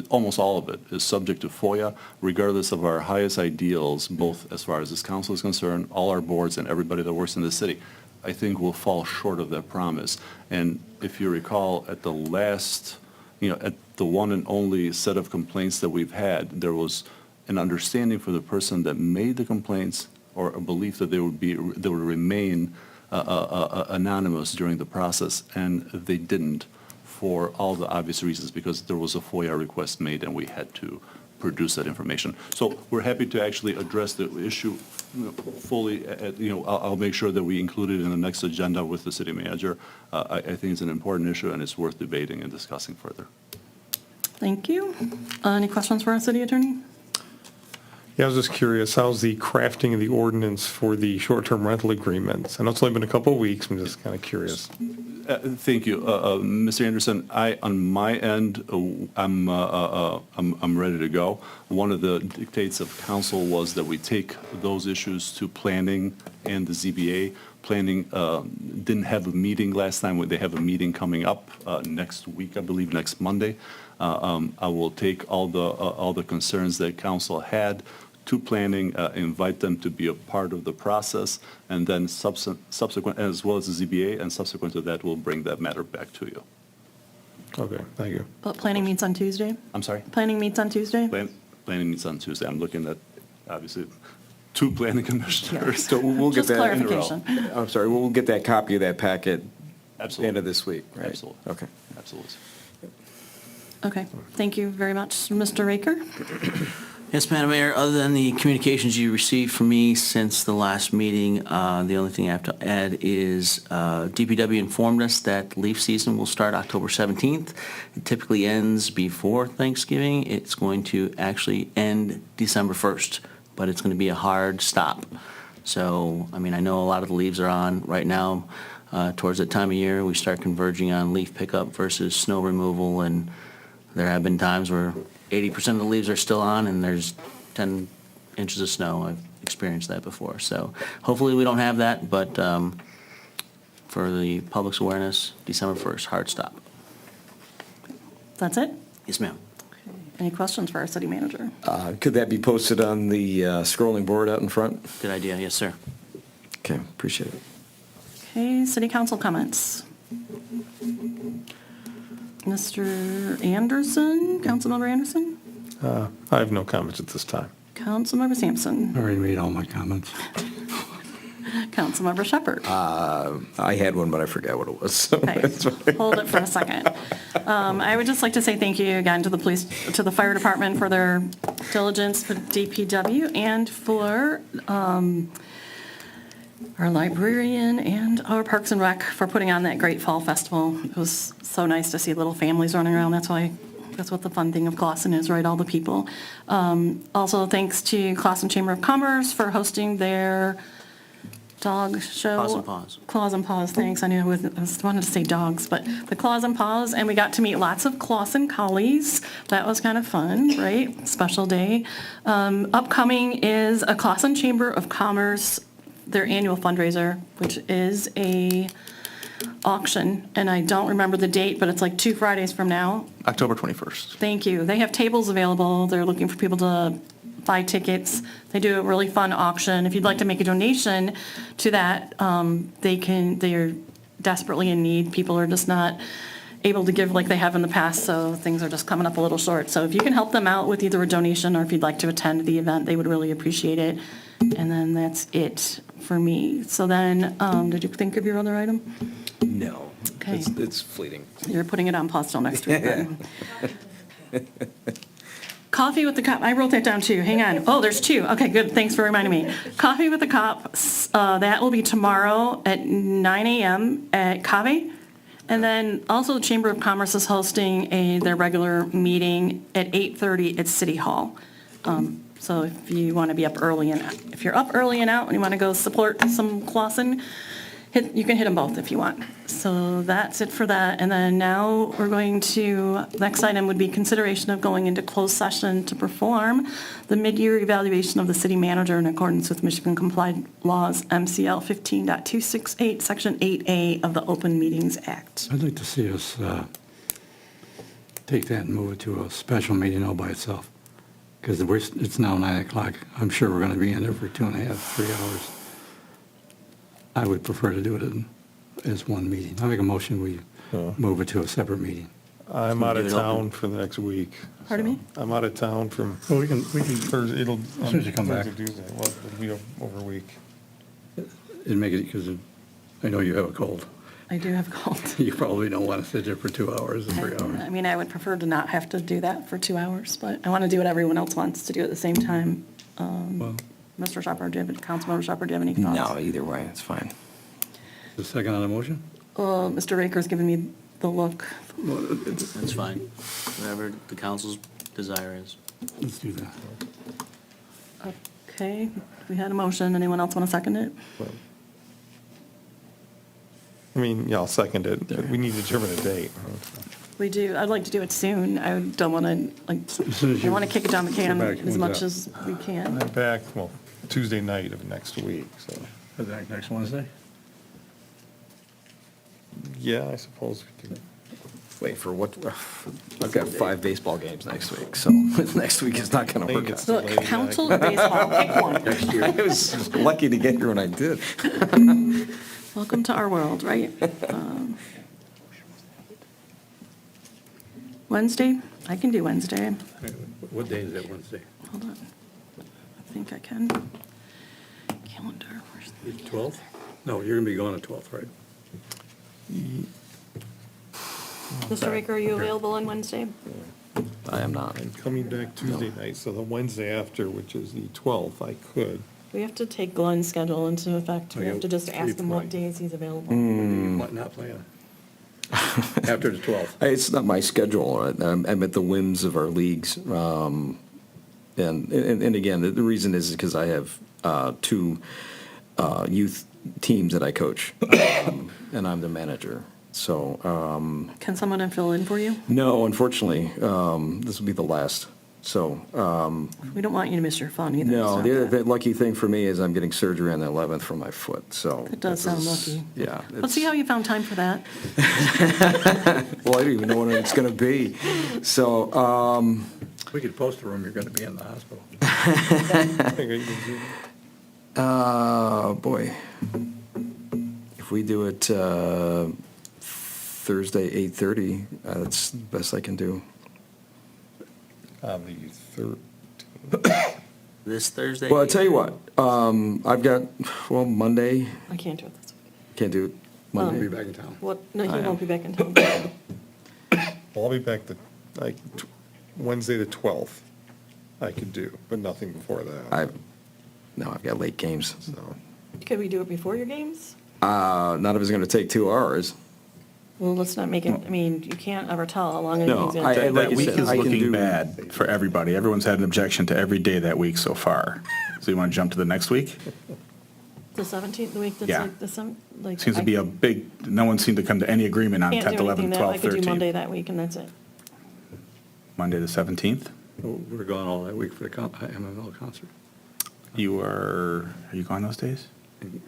almost all of it is subject to FOIA, regardless of our highest ideals, both as far as this council is concerned, all our boards and everybody that works in the city. I think will fall short of that promise. And if you recall, at the last, at the one and only set of complaints that we've had, there was an understanding for the person that made the complaints, or a belief that they would remain anonymous during the process, and they didn't, for all the obvious reasons, because there was a FOIA request made and we had to produce that information. So we're happy to actually address the issue fully. I'll make sure that we include it in the next agenda with the city manager. I think it's an important issue and it's worth debating and discussing further. Thank you. Any questions for our city attorney? Yeah, I was just curious, how's the crafting of the ordinance for the short-term rental agreements? I know it's only been a couple of weeks, I'm just kind of curious. Thank you, Mr. Anderson. On my end, I'm ready to go. One of the dictates of council was that we take those issues to planning and the ZBA. Planning didn't have a meeting last time. They have a meeting coming up next week, I believe, next Monday. I will take all the concerns that council had to planning, invite them to be a part of the process, and then subsequent, as well as the ZBA, and subsequent to that, we'll bring that matter back to you. Okay, thank you. But planning meets on Tuesday? I'm sorry? Planning meets on Tuesday? Planning meets on Tuesday. I'm looking at, obviously, two planning commissioners. So we'll get Just that. clarification. I'm sorry, we'll get that copy of that packet Absolutely. End of this week, right? Absolutely. Okay. Absolutely. Okay, thank you very much. Mr. Raker? Yes, Madam Mayor, other than the communications you received from me since the last meeting, the only thing I have to add is DPW informed us that leaf season will start October 17th. It typically ends before Thanksgiving. It's going to actually end December 1st, but it's going to be a hard stop. So, I mean, I know a lot of the leaves are on right now. Towards that time of year, we start converging on leaf pickup versus snow removal, and there have been times where 80% of the leaves are still on and there's 10 inches of snow. I've experienced that before. So hopefully we don't have that, but for the public's awareness, December 1st, hard stop. That's it? Yes, ma'am. Any questions for our city manager? Could that be posted on the scrolling board out in front? Good idea. Yes, sir. Okay, appreciate it. Okay, city council comments. Mr. Anderson, Councilmember Anderson? I have no comments at this time. Councilmember Sampson? I already made all my comments. Councilmember Shepherd? I had one, but I forgot what it was. So Okay, that's fine. hold it for a second. I would just like to say thank you again to the police, to the fire department for their diligence, for DPW, and for our librarian and our Parks and Rec for putting on that great fall festival. It was so nice to see little families running around. That's what the fun thing of Classon is, right? All the people. Also, thanks to Classon Chamber of Commerce for hosting their dog show. Claws and Paws. Claws and Paws, thanks. I knew I wanted to say dogs, but the Claws and Paws, and we got to meet lots of Clawson collies. That was kind of fun, right? Special day. Upcoming is a Classon Chamber of Commerce, their annual fundraiser, which is a auction, and I don't remember the date, but it's like 2 Fridays from now. October 21st. Thank you. They have tables available. They're looking for people to buy tickets. They do a really fun auction. If you'd like to make a donation to that, they are desperately in need. People are just not able to give like they have in the past, so things are just coming up a little short. So if you can help them out with either a donation or if you'd like to attend the event, they would really appreciate it. And then that's it for me. So then, did you think of your other item? No. Okay. It's fleeting. You're putting it on pause till next week then. Coffee with the Cop, I wrote that down too, hang on. Oh, there's 2, okay, good, thanks for reminding me. Coffee with the Cop, that will be tomorrow at 9 a.m. at Cave. And then also the Chamber of Commerce is hosting their regular meeting at 8:30 at City Hall. So if you want to be up early and, if you're up early and out and you want to go support some Clawson, you can hit them both if you want. So that's it for that. And then now we're going to, next item would be consideration of going into closed session to perform the mid-year evaluation of the city manager in accordance with Michigan Complied Laws, MCL 15.268, Section 8A of the Open Meetings Act. I'd like to see us take that and move it to a special meeting all by itself. Because it's now 9 o'clock. I'm sure we're going to be in there for 2.5, 3 hours. I would prefer to do it as one meeting. I make a motion, we move it to a separate meeting. I'm out of town for the next week. Pardon me? I'm out of town from Well, we can, Thursday, it'll. as soon as you come back. Thursday, Tuesday. Well, it'll be over a week. It'd make it, because I know you have a cold. I do have a cold. You probably don't want to sit there for 2 hours or 3 hours. I mean, I would prefer to not have to do that for 2 hours, but I want to do what everyone else wants to do at the same time. Well, Mr. Shepherd, Councilmember Shepherd, do you have any thoughts? No, either way, it's fine. the second on the motion? Mr. Raker's giving me the look. That's fine. Whatever the council's desire is. Let's do that. Okay, we had a motion. Anyone else want to second it? I mean, yeah, I'll second it. We need to determine a date. We do. I'd like to do it soon. I don't want to, like, As soon as I you want to kick it down the can get back, as when's much that? as we can. I'm back, well, Tuesday night of next week, so, Is that next Wednesday? yeah, I suppose we could. Wait, for what? I've got 5 baseball games next week, so next week is not going to work out. Look, council or baseball, pick one. I was lucky to get here when I did. Welcome to our world, right? Wednesday? I can do Wednesday. What day is that Wednesday? Hold on. I think I can. Calendar. Where's the 12th? No, you're going to be gone on 12th, right? Mr. Baker, are you available on Wednesday? I am not. I'm coming back Tuesday night, so the Wednesday after, which is the 12th, I could. We have to take Glenn's schedule into effect. We Oh, yeah, have to just ask him what 3:20. days he's available. Might not plan. After the 12th. It's not my schedule. I'm at the whims of our leagues. And again, the reason is because I have two youth teams that I coach, and I'm the manager. So, Can someone fill in for you? no, unfortunately, this will be the last. So, We don't want you to miss your fun either. no, so- the lucky thing for me is I'm getting surgery on the 11th for my foot, so. It does this sound is- lucky. Yeah. Let's see how you found time for that. Well, I don't even know when it's gonna be. So, We could post a room, you're going to be in the hospital. boy. If we do it Thursday, 8:30, that's the best I can do. The third. This Thursday? Well, I'll tell you what, I've got, well, Monday, I can't do it this week. can't do it I'll Monday. be back in town. What? No, he I won't am. be back in town. Well, I'll be back Wednesday the 12th. I could do, but nothing before that. I've got late games. So, Could we do it before your games? Not if it's gonna take 2 hours. Well, let's not make it, I mean, you can't ever tell how long No, anything's going I- to take. like That you week said, is I can looking do- bad for everybody. Everyone's had an objection to every day that week so far. So you want to jump to the next week? The 17th, the week that's Yeah. like like. Seems to be a big, no one seemed to come to any agreement on Can't 10th, do anything 11th, that, I 12th, could do Monday 13th. that week and that's it. Monday, the 17th? We're gone all that week for the MML concert. Are you gone those days?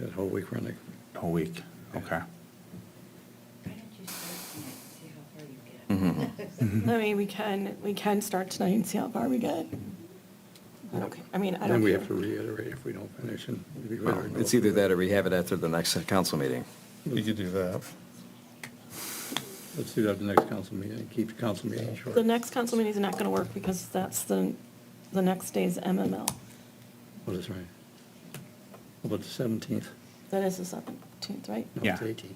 That whole week running. Whole week, okay. I mean, we can start tonight and see how far we get. I don't care. I mean, I Then don't we care. have to reiterate if we don't finish and. Well, it's either that or we have it after the next council meeting. we could do that. Let's do that at the next council meeting, keep the council meeting short. The next council meeting is not going to work because that's the next day's MML. Oh, that's right. How about the 17th? That is the 17th, right? No, Yeah. it's 18th.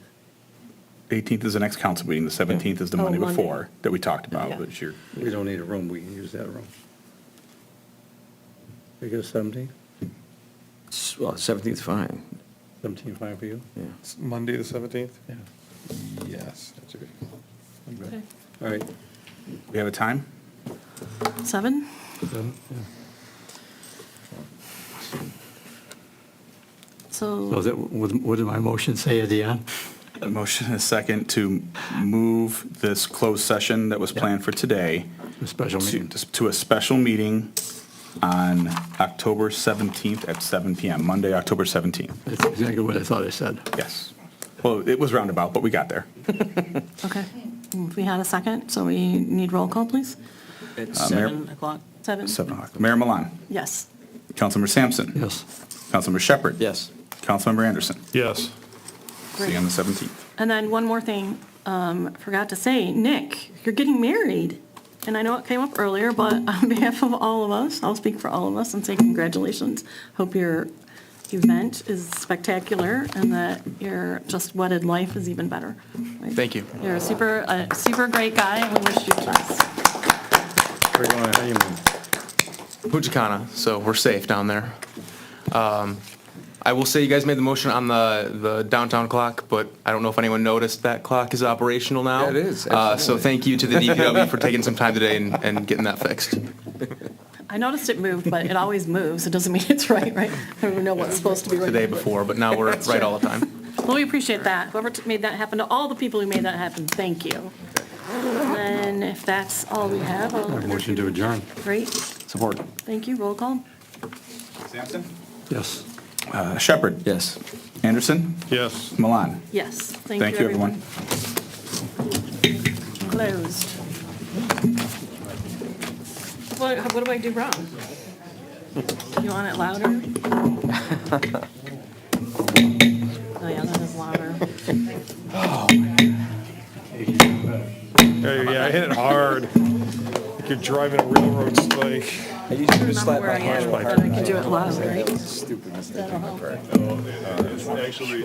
18th is the next council meeting, the 17th is the Oh, Monday Monday. before that we talked about, Yeah. but you're, We don't need a room, we can use that room. We go 17th? Well, 17th 's fine. 17 fine for you? Yeah. It's Monday the 17th? Yeah. Yes, that's good. I'm good. Okay. All right. we have a time? 7? So So, what did my motion say at the end? A motion and a second to move this closed session that was planned for today A special meeting. to a special meeting on October 17th at 7 PM, Monday, October 17th. That's exactly what I thought I said. Yes. Well, it was roundabout, but we got there. okay. We had a second, so we need roll call, please. At Mayor- 7 o'clock? 7? 7 o'clock. Mayor Milan. Yes. Councilmember Sampson. Yes. Councilmember Shepherd. Yes. Councilmember Anderson. Yes. See you on the 17th. And then one more thing, forgot to say, Nick, you're getting married. And I know it came up earlier, but on behalf of all of us, I'll speak for all of us and say congratulations. Hope your event is spectacular and that your just wedded life is even better. Right? Thank you. You're a super great guy, and we wish you the best. We're going on honeymoon. Pujicana, so we're safe down there. I will say you guys made the motion on the downtown clock, but I don't know if anyone noticed that clock is operational now. Yeah, it is, So absolutely. thank you to the DPW for taking some time today and getting that fixed. I noticed it moved, but it always moves. It doesn't mean it's right? I don't know what's supposed to be right. The day before, but now we're right all the time. Well, we appreciate that. Whoever made that happen, to all the people who made that happen, thank you. And then if that's all we have, I'll. Motion to adjourn. Great. Support. Thank you. Roll call. Sampson. Yes. Shepherd. Yes. Anderson. Yes. Milan. Yes. Thank you, everyone. Closed. What do I do wrong? You want it louder? Oh, yeah, that is louder. Yeah, I hit it hard. Like you're driving a railroad spike. I usually Remember slap where my I am, hand. but I can do it loud, right? Stupid mistake. That'll help. Actually.